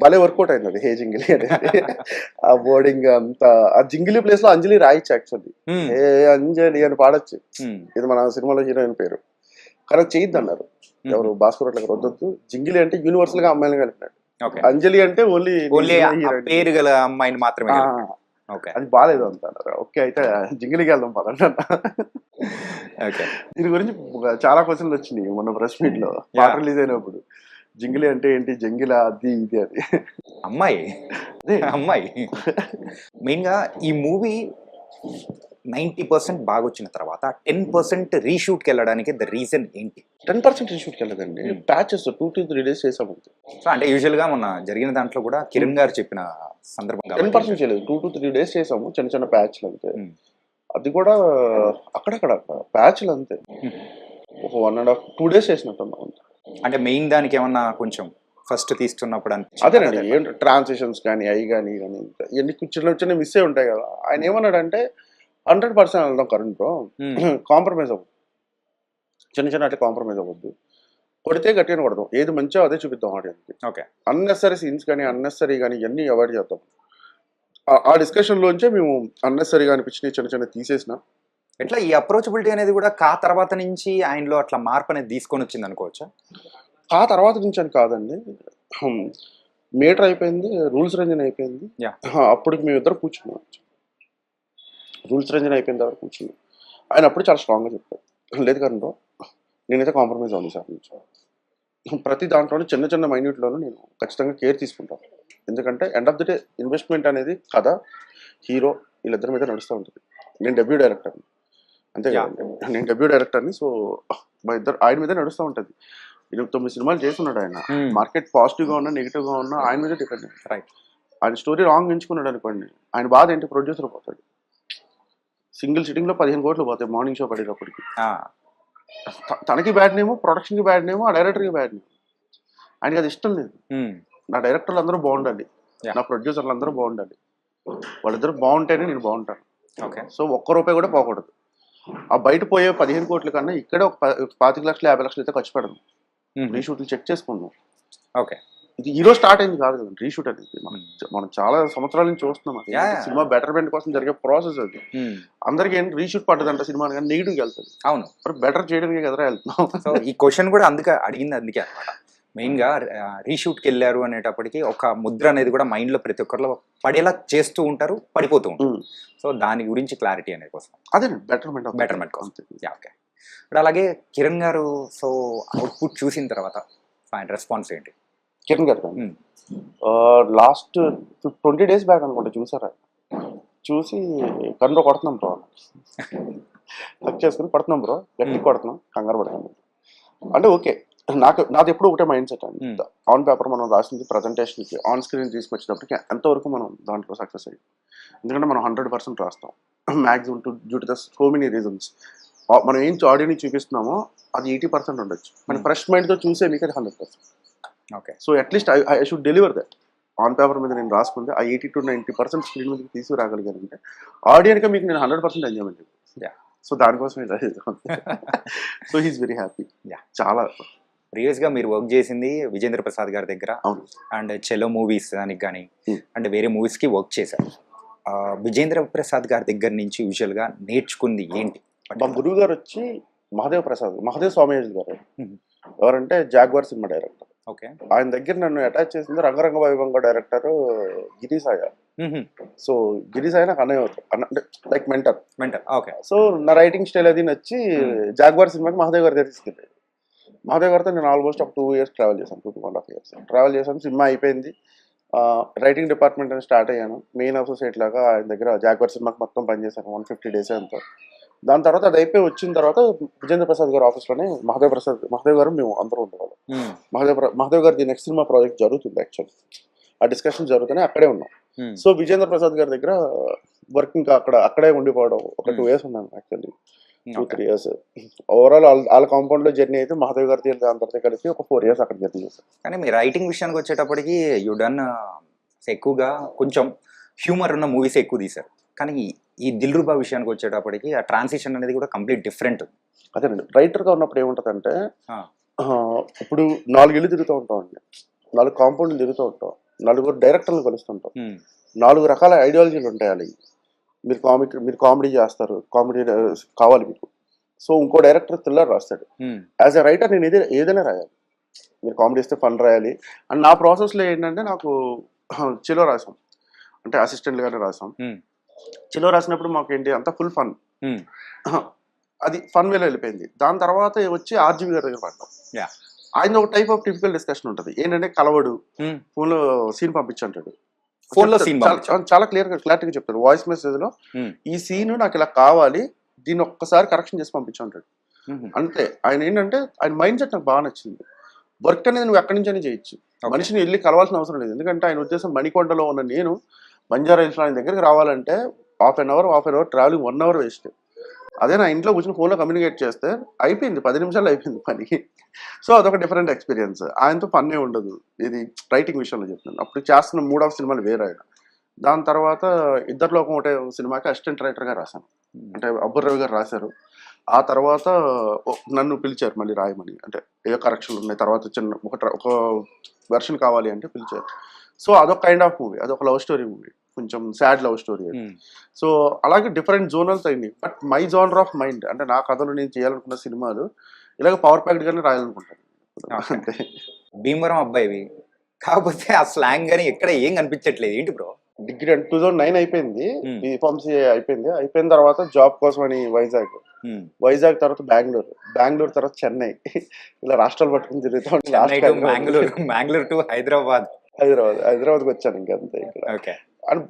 భలే వర్కౌట్ అయింది అది హేజింగిలి అనేది. ఆ బోర్డింగ్ అంతా, ఆ జింగిలి ప్లేస్ లో అంజలి రాయొచ్చు యాక్చువల్లీ, ఏ అంజలి అని పాడొచ్చు, ఇది మన సినిమాలో హీరోయిన్ పేరు, కానీ చేయొద్దు అన్నారు ఎవరు, భాస్కర్ భట్ల గారు. వద్దొద్దు, జింగిలి అంటే యూనివర్సల్ గా అమ్మాయిని కలిపినాడు, అంజలి అంటే ఓన్లీ పేరు గల అమ్మాయిని మాత్రమే, అది బాగాలేదు అంత అన్నారు. ఓకే అయితే జింగిలికి వెళ్దాం పదండి అన్న. దీని గురించి చాలా క్వశ్చన్లు వచ్చినాయి మొన్న ప్రెస్ మీట్ లో, పాట రిలీజ్ అయినప్పుడు. జింగిలి అంటే ఏంటి, జంగిలా, అది ఇది అది అమ్మాయి. మెయిన్ గా ఈ మూవీ 90% బాగా వచ్చిన తర్వాత 10% రీషూట్కి వెళ్ళడానికి ద రీజన్ ఏంటి? 10% రీషూట్కి వెళ్ళదండి, ప్యాచెస్ 2 to 3 days చేసాము. సో అంటే యూజువల్ గా మొన్న జరిగిన దాంట్లో కూడా కిరణ్ గారు చెప్పిన సందర్భంగా 10% చేయలేదు, 2 to 3 days చేసాము, చిన్న ప్యాచ్లు అంతే. అది కూడా అక్కడక్కడ ప్యాచ్లు అంతే, ఒక 1.5 2 days చేసినట్టున్నాం. అంటే మెయిన్ దానికి ఏమన్నా కొంచెం ఫస్ట్ తీస్తున్నప్పుడు అదేనండి, ఏం ట్రాన్సిషన్స్ కానీ అవి కానీ ఇవన్నీ చిన్న మిస్ అయి ఉంటాయి కదా. ఆయన ఏమన్నాడంటే 100% వెళ్దాం కరెంట్ బ్రో, కాంప్రమైజ్ అవ్వద్దు, చిన్న అట్లా కాంప్రమైజ్ అవ్వద్దు, కొడితే గట్టిగా కొడదాం, ఏది మంచిగా అదే చూపిద్దాం ఆడియన్స్కి. ఓకే. అన్నెసరీ సీన్స్ కానీ అన్నెసరీ కానీ ఇవన్నీ అవాయిడ్ చేద్దాం. ఆ డిస్కషన్లోంచే మేము అన్నెసరీగా అనిపించినవి చిన్న తీసేసిన. ఎట్లా ఈ అప్రోచబిలిటీ అనేది కూడా కా తర్వాత నుంచి ఆయనలో అట్లా మార్పు అనేది తీసుకొని వచ్చింది అనుకోవచ్చా? కా తర్వాత నుంచి అని కాదండి, మీటర్ అయిపోయింది, రూల్స్ రంజన్ అయిపోయింది, అప్పటికి మేమిద్దరు కూర్చున్నాం. రూల్స్ రంజన్ అయిపోయిన తర్వాత కూర్చున్నాం. ఆయన అప్పుడు చాలా స్ట్రాంగ్గా చెప్పారు, లేదు కరెంట్ నేనైతే కాంప్రమైజ్ అవ్వను సార్ నుంచి. ప్రతి దాంట్లోనే చిన్న మైన్యూట్లోనూ నేను ఖచ్చితంగా కేర్ తీసుకుంటాను, ఎందుకంటే end of the day investment అనేది కథ, హీరో వీళ్ళిద్దరి మీద నడుస్తూ ఉంటుంది. నేను డెబ్యూ డైరెక్టర్ని, అంతే కదండి, నేను డెబ్యూ డైరెక్టర్ని. సో మా ఇద్దరు ఆయన మీద నడుస్తూ ఉంటుంది. 9 సినిమాలు చేస్తున్నాడు ఆయన, మార్కెట్ పాజిటివ్గా ఉన్నా నెగిటివ్గా ఉన్నా ఆయన మీద డిపెండ్. రైట్. ఆయన స్టోరీ రాంగ్ ఎంచుకున్నాడు అనుకోండి, ఆయన బాధ ఏంటి, ప్రొడ్యూసర్ పోతాడు. సింగిల్ సిట్టింగ్లో 15 కోట్లు పోతాయి మార్నింగ్ షో పడేటప్పటికి. తనకి బ్యాడ్ నేమో, ప్రొడక్షన్కి బ్యాడ్ నేమో, ఆ డైరెక్టర్కి బ్యాడ్ నేమో. ఆయనకి అది ఇష్టం లేదు. నా డైరెక్టర్లు అందరూ బాగుండాలి, నా ప్రొడ్యూసర్లు అందరూ బాగుండాలి, వాళ్ళిద్దరు బాగుంటేనే నేను బాగుంటాను. ఓకే. సో ₹1 కూడా పోకూడదు. ఆ బయట పోయే 15 కోట్ల కన్నా ఇక్కడే ఒక 25 లక్షలు 50 లక్షలు అయితే ఖర్చు పెడదాం. రీషూట్లు చెక్ చేసుకున్నాం. ఓకే. ఇది హీరో స్టార్ట్ అయింది కాదు కదండి రీషూట్ అనేది, మనం చాలా సంవత్సరాల నుంచి చూస్తున్నాం. అది సినిమా బెటర్మెంట్ కోసం జరిగే ప్రాసెస్ అది. అందరికి ఏంటి రీషూట్ పడ్డదంట సినిమా కానీ నెగిటివ్కి వెళ్తుంది. అవును, మరి బెటర్ చేయడానికి ఎదురా వెళ్తున్నాం. సో ఈ క్వశ్చన్ కూడా అడిగింది అందుకే అనమాట. మెయిన్గా రీషూట్కి వెళ్ళారు అనేటప్పటికి ఒక ముద్ర అనేది కూడా మైండ్లో ప్రతి ఒక్కరిలో పడేలా చేస్తూ ఉంటారు, పడిపోతూ ఉంటారు. సో దాని గురించి క్లారిటీ అనేది కోసం, అదే బెటర్మెంట్ కోసం. ఓకే. ఇప్పుడు అలాగే కిరణ్ గారు, సో అవుట్పుట్ చూసిన తర్వాత ఆయన రెస్పాన్స్ ఏంటి? కిరణ్ గారు లాస్ట్ 20 days బ్యాక్ అనుకుంటా చూసారా, చూసి కన్ను కొడుతున్నాం బ్రో, హక్ చేసుకుని పడుతున్నాం బ్రో, గట్టి కొడుతున్నాం, కంగారు పడుతున్నాం అంటే ఓకే నాది ఎప్పుడు ఒకటే మైండ్ సెట్ అండి. Hmm. ఆన్ పేపర్ మనం రాసింది ప్రజెంటేషన్కి ఆన్ స్క్రీన్ తీసుకొచ్చేటప్పటికి ఎంతవరకు మనం దాంట్లో సక్సెస్ అయ్యి, ఎందుకంటే మనం 100% రాస్తాం maximum due to the so many reasons. మనం ఏం ఆడియోని చూపిస్తున్నామో అది 80% ఉండొచ్చు, మన ఫ్రెష్ మైండ్తో చూసే మీకు అది 100%. Okay. So at least I should deliver that. On paper మీద నేను రాసుకుంటే ఆ 80 to 90% స్క్రీన్ మీద తీసుకురాగలిగానంటే ఆడియన్గా మీకు నేను 100% ఎంజాయ్మెంట్. Yeah. సో దానికోసం so he's very happy. Yeah. చాలా ప్రీవియస్గా మీరు వర్క్ చేసింది విజేంద్ర ప్రసాద్ గారి దగ్గర, అవును. అండ్ చెలో మూవీస్ దానికి కానీ Hmm. అండ్ వేరే మూవీస్కి వర్క్ చేశారు. విజేంద్ర ప్రసాద్ గారి దగ్గర నుంచి యూజువల్గా నేర్చుకుంది ఏంటి? మా గురువు గారు వచ్చి మహాదేవ్ స్వామియాజులు గారు. Hmm. ఎవరంటే జాగ్వార్ సినిమా డైరెక్టర్. ఓకే. ఆయన దగ్గర నన్ను అటాచ్ చేసింది రంగరంగ వైభవంగా డైరెక్టర్ గిరిసాయ. సో గిరిసాయ నాకు అన్నయ్య అవుతారు, అంటే లైక్ మెంటర్. ఓకే. సో నా రైటింగ్ స్టైల్ అది నచ్చి జాగ్వార్ సినిమాకి మహాదేవ్ గారి దగ్గర తీసుకెళ్ళాడు. మహాదేవ్ గారితో నేను ఆల్మోస్ట్ ఒక 2 years ట్రావెల్ చేశాను, 2.5 years ట్రావెల్ చేశాను. సినిమా అయిపోయింది, రైటింగ్ డిపార్ట్మెంట్ అని స్టార్ట్ అయ్యాను. మెయిన్ అసోసియేట్ లాగా ఆయన దగ్గర జాగ్వార్ సినిమాకి మొత్తం పనిచేశాను 150 days అంతా. దాని తర్వాత అది అయిపోయి వచ్చిన తర్వాత విజేంద్ర ప్రసాద్ గారి ఆఫీస్లోనే మహాదేవ్ గారు మేము అందరూ ఉండేవాళ్ళం. మహాదేవ్ గారి నెక్స్ట్ సినిమా ప్రాజెక్ట్ జరుగుతుంది, యాక్చువల్లీ ఆ డిస్కషన్ జరుగుతూనే అక్కడే ఉన్నాం. సో విజేంద్ర ప్రసాద్ గారి దగ్గర వర్క్ ఇంకా అక్కడే ఉండిపోవడం ఒక 2 years ఉన్నాను, యాక్చువల్లీ 2-3 years. ఓవరాల్ వాళ్ళ కాంపౌండ్ లో జర్నీ అయితే మహాదేవ్ గారి అందరితో కలిపి ఒక 4 years అక్కడ జర్నీ చేశాను. కానీ మీ రైటింగ్ విషయానికి వచ్చేటప్పటికి యూ డన్ ఎక్కువగా కొంచెం హ్యూమర్ ఉన్న మూవీస్ ఎక్కువ తీశారు. కానీ ఈ దిల్ రూబా విషయానికి వచ్చేటప్పటికి ఆ ట్రాన్సిషన్ అనేది కూడా కంప్లీట్ డిఫరెంట్. అదేనండి, రైటర్గా ఉన్నప్పుడు ఏముంటుందంటే ఇప్పుడు 4 ఇళ్ళు తిరుగుతూ ఉంటామండి, 4 కాంపౌండ్లు తిరుగుతూ ఉంటాం, 4 డైరెక్టర్లు కలుస్తుంటాం, 4 రకాల ఐడియాలజీలు ఉంటాయి వాళ్ళకి. మీరు కామెడీ చేస్తారు, కామెడీ కావాలి మీకు. సో ఇంకో డైరెక్టర్ థ్రిల్లర్ రాస్తాడు. యాజ్ ఎ రైటర్ నేను ఏదైనా రాయాలి, మీరు కామెడీ ఇస్తే ఫన్ రాయాలి. అండ్ నా ప్రాసెస్లో ఏంటంటే నాకు చిలో రాసాం, అంటే అసిస్టెంట్ గానే రాసాం. చిలో రాసినప్పుడు మాకు ఏంటి అంతా ఫుల్ ఫన్, అది ఫన్ వేలో వెళ్ళిపోయింది. దాని తర్వాత వచ్చి ఆర్జీవి గారి దగ్గర పడ్డాం. ఆయన ఒక టైప్ ఆఫ్ టిపికల్ డిస్కషన్ ఉంటుంది, ఏంటంటే కలవడు, ఫోన్లో సీన్ పంపించంటాడు, ఫోన్లో సీన్ చాలా క్లారిటీగా చెప్తాడు వాయిస్ మెసేజ్ లో, ఈ సీన్ నాకు ఇలా కావాలి, దీన్ని ఒక్కసారి కరెక్షన్ చేసి పంపించంటాడు. అంతే. ఆయన ఏంటంటే ఆయన మైండ్ సెట్ నాకు బాగా నచ్చింది. వర్క్ అనేది నువ్వు ఎక్కడి నుంచైనా చేయొచ్చు, మనిషిని వెళ్ళి కలవాల్సిన అవసరం లేదు. ఎందుకంటే ఆయన ఉద్దేశం మణికొండలో ఉన్న నేను బంజారా హిల్స్ ఆయన దగ్గరికి రావాలంటే half an hour travelling 1 hour waste. అదే నా ఇంట్లో కూర్చొని ఫోన్లో కమ్యూనికేట్ చేస్తే అయిపోయింది, 10 నిమిషాలు అయిపోయింది పని. సో అదొక డిఫరెంట్ ఎక్స్పీరియన్స్. ఆయనతో పన్నే ఉండదు, ఇది రైటింగ్ విషయంలో చెప్తున్నాను. అప్పుడు చేస్తున్న 3 సినిమాలు వేరే ఆయన. దాని తర్వాత ఇద్దరిలోకం ఒకటే సినిమాకి అసిస్టెంట్ రైటర్గా రాశాను, అంటే అబ్బుర్ రవి గారు రాశారు. ఆ తర్వాత నన్ను పిలిచారు మళ్ళీ రాయమని, అంటే ఏ కరెక్షన్లు ఉన్నాయి, తర్వాత చిన్న ఒక వెర్షన్ కావాలి అంటే పిలిచారు. సో అదొక కైండ్ ఆఫ్ మూవీ, అదొక లవ్ స్టోరీ మూవీ, కొంచెం సాడ్ లవ్ స్టోరీ. సో అలాగే డిఫరెంట్ జోనల్స్ అయింది. But my genre of mind, అంటే నా కథలు నేను చేయాలనుకున్న సినిమాలు ఇలాగ పవర్ ప్యాక్డ్ గానే రాయాలనుకుంటాను. అంటే భీమవరం అబ్బాయివి కాకపోతే ఆ స్లాంగ్ గానీ ఎక్కడ ఏం కనిపించట్లేదు, ఏంటి బ్రో? డిగ్రీ 2009 అయిపోయింది, బీఫార్మసీ అయిపోయిన తర్వాత జాబ్ కోసం అని వైజాగ్ తర్వాత బెంగళూరు తర్వాత చెన్నై, ఇలా రాష్ట్రాలు పట్టుకుని తిరుగుతా ఉంటాను. బెంగళూరు టు హైదరాబాద్కి వచ్చాను ఇంకంతే ఇక్కడ. అండ్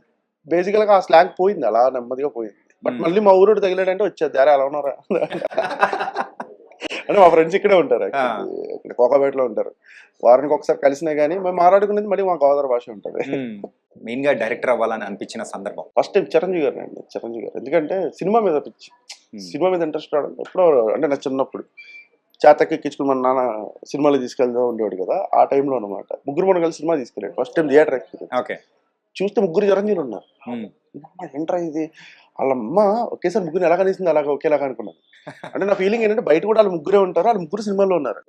బేసికల్ గా ఆ స్లాంగ్ పోయింది, అలా నెమ్మదిగా పోయింది. బట్ మళ్ళీ మా ఊరు తగిలాడంటే వచ్చేది, అరే అలా ఉన్నారా అంటే మా ఫ్రెండ్స్ ఇక్కడే ఉంటారు, ఇక్కడ కోకాపేటలో ఉంటారు. వారానికి ఒకసారి కలిసినా కానీ మేము మాట్లాడుకునేది మళ్ళీ మా గోదావరి భాష ఉంటుంది. మెయిన్ గా డైరెక్టర్ అవ్వాలని అనిపించిన సందర్భం ఫస్ట్ టైం చిరంజీవి గారు. ఎందుకంటే సినిమా మీద పిచ్చి, సినిమా మీద ఇంట్రెస్ట్ రావడం ఎప్పుడో, అంటే నా చిన్నప్పుడు చేతకి ఎక్కించుకుని మన నాన్న సినిమాలు తీసుకెళ్తూ ఉండేవాడు కదా, ఆ టైంలో అనమాట. ముగ్గురు మనం కలిసి సినిమా తీసుకెళ్ళాడు, ఫస్ట్ టైం థియేటర్ ఎక్స్పీరియన్స్. చూస్తే 3 చిరంజీవులు ఉన్నారు, ఏంట్రా ఇది, వాళ్ళమ్మ ఒకేసారి ముగ్గురు ఎలా కనిపిస్తుంది అలాగా ఒకేలాగా అనుకున్నాను. అంటే నా ఫీలింగ్ ఏంటంటే బయట కూడా వాళ్ళు 3 ఉంటారు, వాళ్ళు 3 సినిమాల్లో ఉన్నారు.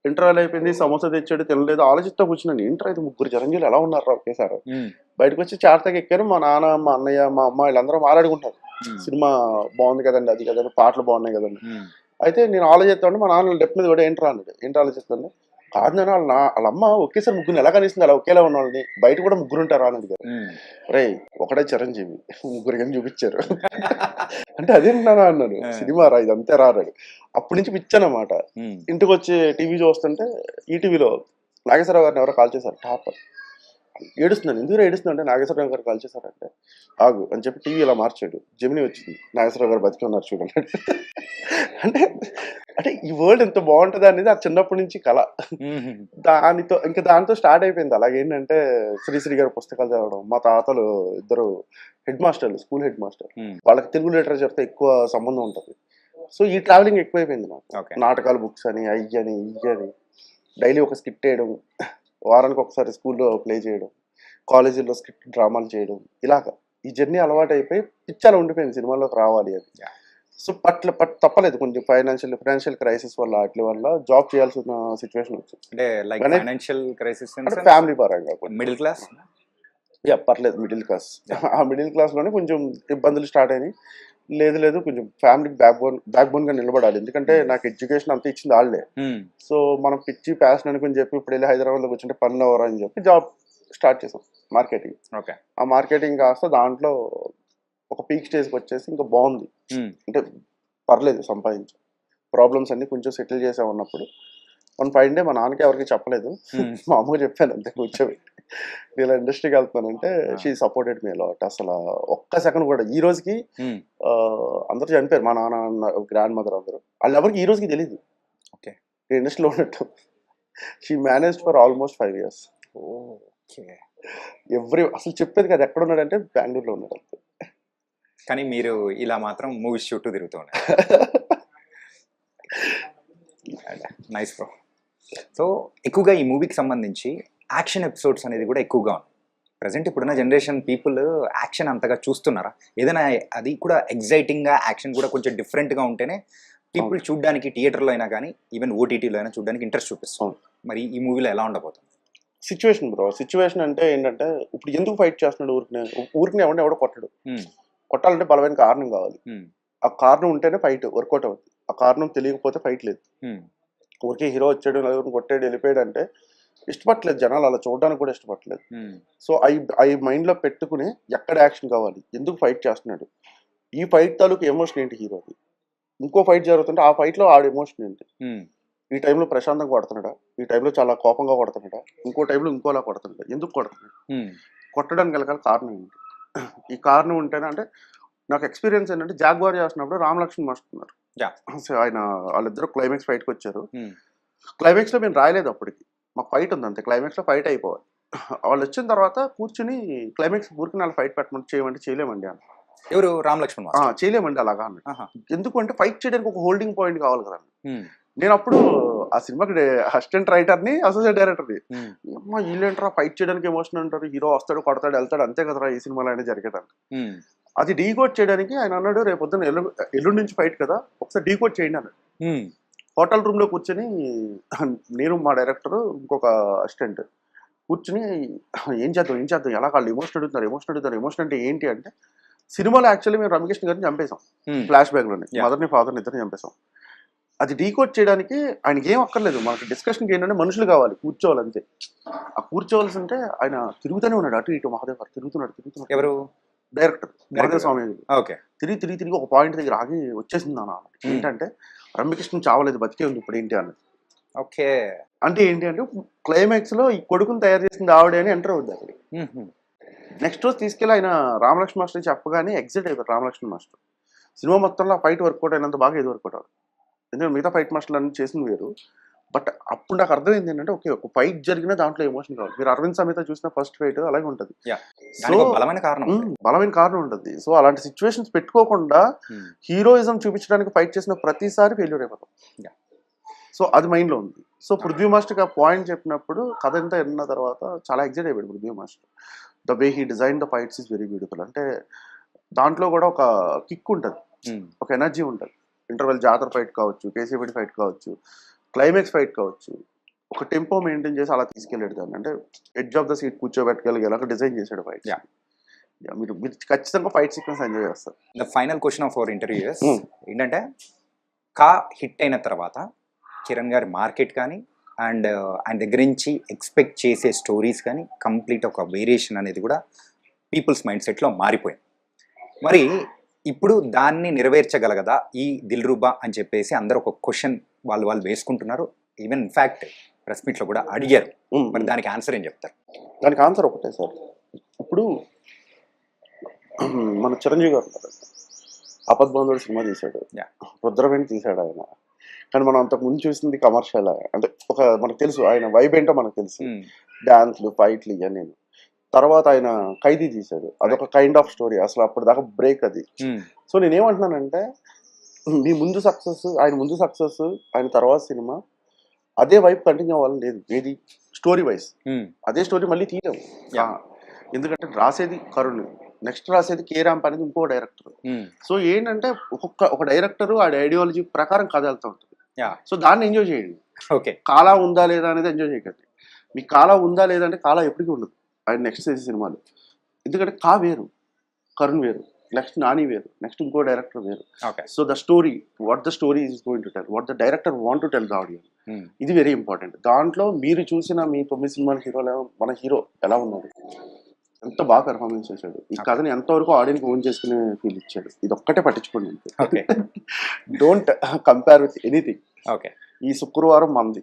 ఇంటర్వెల్ అయిపోయింది, సమోసా తెచ్చాడు, తినలేదు, ఆలోచిస్తూ కూర్చున్నాను, ఏంట్రా ఇది 3 చిరంజీవులు ఎలా ఉన్నారు ఒకేసారి. బయటకు వచ్చి చార్తకి ఎక్కాను, మా నాన్న, మా అన్నయ్య, మా అమ్మ వీళ్ళందరూ మాట్లాడుకుంటారు, సినిమా బాగుంది కదండి, అది కదండి, పాటలు బాగున్నాయి కదండి. అయితే నేను ఆలోచిస్తాను, మా నాన్న డెప్ మీద కూడా ఏంట్రా అన్నాడు. ఏంటి ఆలోచిస్తాను, కాదు నేను వాళ్ళ అమ్మ ఒకేసారి 3 ఎలా కనిపిస్తుంది అలా ఒకేలా ఉన్న వాళ్ళని, బయట కూడా 3 ఉంటారు అని అడిగారు. రే ఒకటే చిరంజీవి 3 కానీ చూపించారు అంటే అదేంటున్నాను అన్నాను, సినిమా రా ఇది అంతే రారాడు. అప్పటి నుంచి పిచ్చానమాట. ఇంటికి వచ్చి టీవీ చూస్తుంటే ఈటీవీలో నాగేశ్వరరావు గారిని ఎవరో కాల్ చేశారు, టాప్. ఏడుస్తున్నాను, ఎందుకు ఏడుస్తున్నా అంటే నాగేశ్వరరావు గారు కాల్ చేశారంటే ఆగు అని చెప్పి టీవీ ఇలా మార్చాడు, జెమిని వచ్చింది, నాగేశ్వరరావు గారు బతికి ఉన్నారు చూడండి. అంటే అంటే ఈ వరల్డ్ ఎంత బాగుంటుంది అనేది ఆ చిన్నప్పటి నుంచి కళ. దాంతో స్టార్ట్ అయిపోయింది. అలాగేంటంటే శ్రీశ్రీ గారి పుస్తకాలు చదవడం, మా తాతలు ఇద్దరు హెడ్ మాస్టర్లు, స్కూల్ హెడ్ మాస్టర్, వాళ్ళకి తెలుగు లిటరేచర్తో ఎక్కువ సంబంధం ఉంటుంది. సో ఈ ట్రావెలింగ్ ఎక్కువైపోయింది నాకు. నాటకాలు, బుక్స్ అని, అయ్యని ఇయ్యని, డైలీ ఒక స్కిట్ వేయడం, వారానికి ఒకసారి స్కూల్లో ప్లే చేయడం, కాలేజీలో స్కిట్ డ్రామాలు చేయడం, ఇలాగా ఈ జర్నీ అలవాటు అయిపోయి పిచ్చాలు ఉండిపోయింది సినిమాలోకి రావాలి అని. సో తప్పలేదు, కొంచెం ఫైనాన్షియల్ క్రైసిస్ వల్ల వాటి వల్ల జాబ్ చేయాల్సిన సిచ్యువేషన్ వచ్చింది. అంటే లైక్ ఫైనాన్షియల్ క్రైసిస్ అంటే ఫ్యామిలీ పరంగా మిడిల్ క్లాస్, పర్లేదు మిడిల్ క్లాస్. ఆ మిడిల్ క్లాస్లోనే కొంచెం ఇబ్బందులు స్టార్ట్ అయినాయి. లేదు కొంచెం ఫ్యామిలీ బ్యాక్ బోన్ గా నిలబడాలి, ఎందుకంటే నాకు ఎడ్యుకేషన్ అంతా ఇచ్చింది వాళ్ళే. సో మనం పిచ్చి ప్యాషన్ అనుకుని చెప్పి ఇప్పుడు వెళ్ళి హైదరాబాద్లో కూర్చుంటే పనులు ఎవరు అని చెప్పి జాబ్ స్టార్ట్ చేసాం, మార్కెటింగ్. ఆ మార్కెటింగ్ కాస్త దాంట్లో ఒక పీక్ స్టేజ్కి వచ్చేసి ఇంకా బాగుంది, అంటే పర్లేదు సంపాదించాం, ప్రాబ్లమ్స్ అన్ని కొంచెం సెటిల్ చేసాం అన్నప్పుడు వన్ ఫైన్ డే మా నాన్నకి ఎవరికి చెప్పలేదు, మా అమ్మకి చెప్పాను అంతే కూర్చోబెట్టి, ఇలా ఇండస్ట్రీకి వెళ్తున్నానంటే షీ సపోర్టెడ్ మీ అలాట్. అసలు ఒక్క సెకండ్ కూడా ఈ రోజుకి అందరూ చనిపోయారు, మా నాన్న, గ్రాండ్ మదర్ అందరూ, వాళ్ళు ఎవరికి ఈ రోజుకి తెలియదు ఇండస్ట్రీలో ఉన్నట్టు. She managed for almost 5 years. అసలు చెప్పేది కదా ఎక్కడ ఉన్నాడంటే బెంగళూరులో ఉన్నాడు అంతే. కానీ మీరు ఇలా మాత్రం మూవీస్ చుట్టూ తిరుగుతూ ఉన్నారు. Nice bro. సో ఎక్కువగా ఈ మూవీకి సంబంధించి యాక్షన్ ఎపిసోడ్స్ అనేది కూడా ఎక్కువగా ఉంది. ప్రజెంట్ ఇప్పుడున్న జనరేషన్ పీపుల్ యాక్షన్ అంతగా చూస్తున్నారా? ఏదైనా అది కూడా ఎగ్జైటింగ్గా యాక్షన్ కూడా కొంచెం డిఫరెంట్గా ఉంటేనే పీపుల్ చూడడానికి థియేటర్లో అయినా కానీ ఈవెన్ ఓటీటీలో అయినా చూడడానికి ఇంట్రెస్ట్ చూపిస్తాం. మరి ఈ మూవీలో ఎలా ఉండబోతుంది? సిచ్యువేషన్ బ్రో, సిచ్యువేషన్ అంటే ఏంటంటే ఇప్పుడు ఎందుకు ఫైట్ చేస్తున్నాడు, ఊరికనే ఎవడో కొట్టడు, కొట్టాలంటే బలమైన కారణం కావాలి. ఆ కారణం ఉంటేనే ఫైట్ వర్కౌట్ అవుతుంది. ఆ కారణం తెలియకపోతే ఫైట్ లేదు. ఊరికే హీరో వచ్చాడు నలుగురిని కొట్టాడు వెళ్ళిపోయాడు అంటే ఇష్టపడలేదు జనాలు, అలా చూడడానికి కూడా ఇష్టపడలేదు. సో అవి మైండ్లో పెట్టుకుని ఎక్కడ యాక్షన్ కావాలి, ఎందుకు ఫైట్ చేస్తున్నాడు, ఈ ఫైట్ తాలూకు ఎమోషన్ ఏంటి హీరోది, ఇంకో ఫైట్ జరుగుతుంటే ఆ ఫైట్లో ఆడ ఎమోషన్ ఏంటి, ఈ టైంలో ప్రశాంతంగా కొడుతున్నాడా, ఈ టైంలో చాలా కోపంగా కొడుతున్నాడా, ఇంకో టైంలో ఇంకోలా కొడుతున్నాడా, ఎందుకు కొడుతున్నాడు, కొట్టడానికి వెళ్ళగల కారణం ఏంటి. ఈ కారణం ఉంటేనే అంటే నాకు ఎక్స్పీరియన్స్ ఏంటంటే జాగ్వార్ చేస్తున్నప్పుడు రామ్ లక్ష్మణ్ మాస్టర్ ఉన్నారు, ఆయన వాళ్ళిద్దరు క్లైమాక్స్ ఫైట్కి వచ్చారు. క్లైమాక్స్లో మేము రాయలేదు, అప్పటికి మాకు ఫైట్ ఉంది అంతే, క్లైమాక్స్లో ఫైట్ అయిపోవాలి. వాళ్ళు వచ్చిన తర్వాత కూర్చుని క్లైమాక్స్ ఊరికి నాలుగు ఫైట్ పెట్టమంటే చేయమంటే చేయలేమండి అన్న. ఎవరు? రామ్ లక్ష్మణ్ చేయలేమండి అలాగా అన్నాడు. ఎందుకంటే ఫైట్ చేయడానికి ఒక హోల్డింగ్ పాయింట్ కావాలి కదా. నేను అప్పుడు ఆ సినిమాకి అసిస్టెంట్ రైటర్ని, అసోసియేట్ డైరెక్టర్ని, అమ్మా వీళ్ళేంటారా ఫైట్ చేయడానికి ఎమోషన్ అంటారు, హీరో వస్తాడు కొడతాడు వెళ్తాడు అంతే కదరా ఈ సినిమాలో అయినా జరిగేదాన్ని. అది డీకోడ్ చేయడానికి ఆయన అన్నాడు రేపు పొద్దున్న ఎల్లుండి నుంచి ఫైట్ కదా ఒకసారి డీకోడ్ చేయండి అన్నాడు. హోటల్ రూమ్లో కూర్చొని నేను మా డైరెక్టర్ ఇంకొక అసిస్టెంట్ కూర్చుని ఏం చేద్దాం ఎలా వాళ్ళు ఎమోషన్ అడుగుతారు. ఎమోషన్ అంటే ఏంటి అంటే సినిమాలో యాక్చువల్లీ మేము రమ్యకృష్ణ గారిని చంపేశాం, ఫ్లాష్ బ్యాక్లోనే మదర్ని ఫాదర్ని ఇద్దరిని చంపేశాం. అది డీకోడ్ చేయడానికి ఆయనకి ఏం అక్కర్లేదు, మనకు డిస్కషన్కి ఏంటంటే మనుషులు కావాలి, కూర్చోవాలి అంతే. ఆ కూర్చోవాల్సి అంటే ఆయన తిరుగుతూనే ఉన్నాడు అటు ఇటు, మహాదేవ్ గారు తిరుగుతున్నాడు. ఎవరు? డైరెక్టర్ మహాదేవ్ స్వామి. తిరిగి ఒక పాయింట్ దగ్గర ఆగి వచ్చేసింది నాన్న, ఏంటంటే రమ్యకృష్ణ చావలేదు బతికే ఉంది ఇప్పుడు ఏంటి అన్నది. ఓకే అంటే ఏంటి అంటే క్లైమాక్స్ లో ఈ కొడుకుని తయారు చేసింది ఆవిడే అని ఎంటర్ అవుద్ది అక్కడికి. నెక్స్ట్ రోజు తీసుకెళ్ళి ఆయన రామలక్ష్మణ్ మాస్టర్ చెప్పగానే ఎగ్జిట్ అయిపోయారు రామలక్ష్మణ్ మాస్టర్. సినిమా మొత్తంలో ఫైట్ వర్కౌట్ అయినంత బాగా ఏది వర్కౌట్ అవ్వదు, ఎందుకంటే మిగతా ఫైట్ మాస్టర్లు అన్ని చేసింది వేరు. బట్ అప్పుడు నాకు అర్థమైంది ఏంటంటే ఓకే ఒక ఫైట్ జరిగినా దాంట్లో ఎమోషన్ కావాలి. మీరు అరవింద్ సమేత చూసిన ఫస్ట్ ఫైట్ అలాగే ఉంటుంది, సో బలమైన కారణం ఉంటుంది. సో అలాంటి సిచ్యువేషన్స్ పెట్టుకోకుండా హీరోయిజం చూపించడానికి ఫైట్ చేసిన ప్రతిసారి ఫెయిల్యూర్ అయిపోతాం. సో అది మైండ్లో ఉంది. సో పృథ్వీ మాస్టర్కి ఆ పాయింట్ చెప్పినప్పుడు కథ ఎంత విన్న తర్వాత చాలా ఎగ్జైట్ అయిపోయాడు Prithvi master. The way he design the fights is very beautiful. అంటే దాంట్లో కూడా ఒక కిక్ ఉంటుంది, ఒక ఎనర్జీ ఉంటుంది. ఇంటర్వెల్ జాతర ఫైట్ కావచ్చు, కేసీపీ ఫైట్ కావచ్చు, క్లైమాక్స్ ఫైట్ కావచ్చు, ఒక టెంపో మెయింటైన్ చేసి అలా తీసుకెళ్ళాడు దాన్ని. అంటే ఎడ్జ్ ఆఫ్ ద సీట్ కూర్చోబెట్టుకెళ్ళగల డిజైన్ చేశాడు ఫైట్. మీరు ఖచ్చితంగా ఫైట్ సీక్వెన్స్ ఎంజాయ్ చేస్తారు. The final question of our interview ఏంటంటే కా హిట్ అయిన తర్వాత కిరణ్ గారి మార్కెట్ కానీ అండ్ ఆయన దగ్గర నుంచి ఎక్స్పెక్ట్ చేసే స్టోరీస్ కానీ కంప్లీట్ ఒక వేరియేషన్ అనేది కూడా పీపుల్స్ మైండ్ సెట్లో మారిపోయింది. మరి ఇప్పుడు దాన్ని నెరవేర్చగలగదా ఈ దిల్ రూబా అని చెప్పేసి అందరూ ఒక క్వశ్చన్ వాళ్ళు వేసుకుంటున్నారు. ఈవెన్ ఇన్ఫ్యాక్ట్ ప్రెస్ మీట్లో కూడా అడిగారు. మరి దానికి ఆన్సర్ ఏం చెప్తారు? దానికి ఆన్సర్ ఒకటే సార్. ఇప్పుడు మన చిరంజీవి గారు ఉన్నారు, ఆపద్బాంధవుడు సినిమా తీశాడు, Yeah. రుద్రవేణి తీశాడు ఆయన. కానీ మనం అంతకు ముందు చూసింది కమర్షియల్, అంటే ఒక మనకు తెలుసు ఆయన వైబ్ ఏంటో మనకు తెలుసు, డాన్స్లు ఫైట్లు ఇవన్నీ. తర్వాత ఆయన ఖైదీ తీశాడు, అదొక కైండ్ ఆఫ్ స్టోరీ, అసలు అప్పటిదాకా బ్రేక్ అది. సో నేనేమంటున్నానంటే మీ ముందు సక్సెస్, ఆయన ముందు సక్సెస్, ఆయన తర్వాత సినిమా అదే వైపు కంటిన్యూ అవ్వాలని లేదు. ఏది స్టోరీ వైజ్ అదే స్టోరీ మళ్ళీ తీయలేము. ఎందుకంటే రాసేది కరుణ్, నెక్స్ట్ రాసేది కే రాంప్ అనేది ఇంకో డైరెక్టర్. సో ఏంటంటే ఒక డైరెక్టర్ ఆ ఐడియాలజీ ప్రకారం కథ వెళ్తూ ఉంటుంది. సో దాన్ని ఎంజాయ్ చేయండి. ఓకే, కాలా ఉందా లేదా అనేది ఎంజాయ్ చేయకండి. మీకు కాలా ఉందా లేదా అంటే కాలా ఎప్పటికీ ఉండదు ఆయన నెక్స్ట్ చేసే సినిమాలు. ఎందుకంటే కా వేరు, కరుణ్ వేరు, నెక్స్ట్ నాని వేరు, నెక్స్ట్ ఇంకో డైరెక్టర్ వేరు. So the story, what the story is going to tell, what the director want to tell the audience, ఇది వెరీ ఇంపార్టెంట్. దాంట్లో మీరు చూసిన మీ 9 సినిమాల హీరోలు మన హీరో ఎలా ఉన్నాడు, ఎంత బాగా పెర్ఫార్మెన్స్ చేశాడు, ఈ కథని ఎంతవరకు ఆడియన్స్ ఓన్ చేసుకునే ఫీల్ ఇచ్చాడు, ఇది ఒక్కటే పట్టించుకోండి అంతే. Okay, don't compare with anything. Okay, ఈ శుక్రవారం మంది,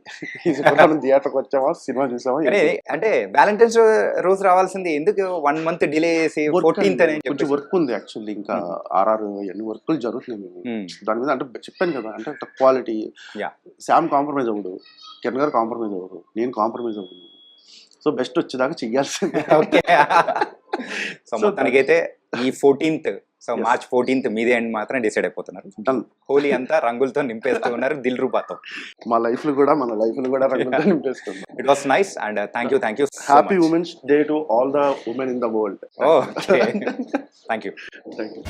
ఈ శుక్రవారం థియేటర్కి వచ్చామా, సినిమా చూసామా. అంటే వ్యాలంటైన్స్ రోజు రావాల్సింది ఎందుకు 1 month డిలే చేసి 14th అని కొంచెం వర్క్ ఉంది యాక్చువల్లీ, ఇంకా ఆర్ఆర్ అన్ని వర్కులు జరుగుతున్నాయి దాని మీద. అంటే చెప్పాను కదా, అంటే క్వాలిటీ. శామ్ కాంప్రమైజ్ అవ్వడు, కిరణ్ గారు కాంప్రమైజ్ అవ్వరు, నేను కాంప్రమైజ్ అవ్వను. సో బెస్ట్ వచ్చేదాకా చెయ్యాల్సిందే. ఓకే, సో మొత్తానికైతే ఈ 14th, సో మార్చ్ 14th మీదే అండ్ మాత్రం డిసైడ్ అయిపోతున్నారు. హోలీ అంతా రంగులతో నింపేస్తూ ఉన్నారు దిల్ రూబాతో. మన లైఫ్ లో కూడా రంగులతో నింపేస్తున్నాం. It was nice and thank you. Happy women's day to all the women in the world. Okay, thank you. Thank you.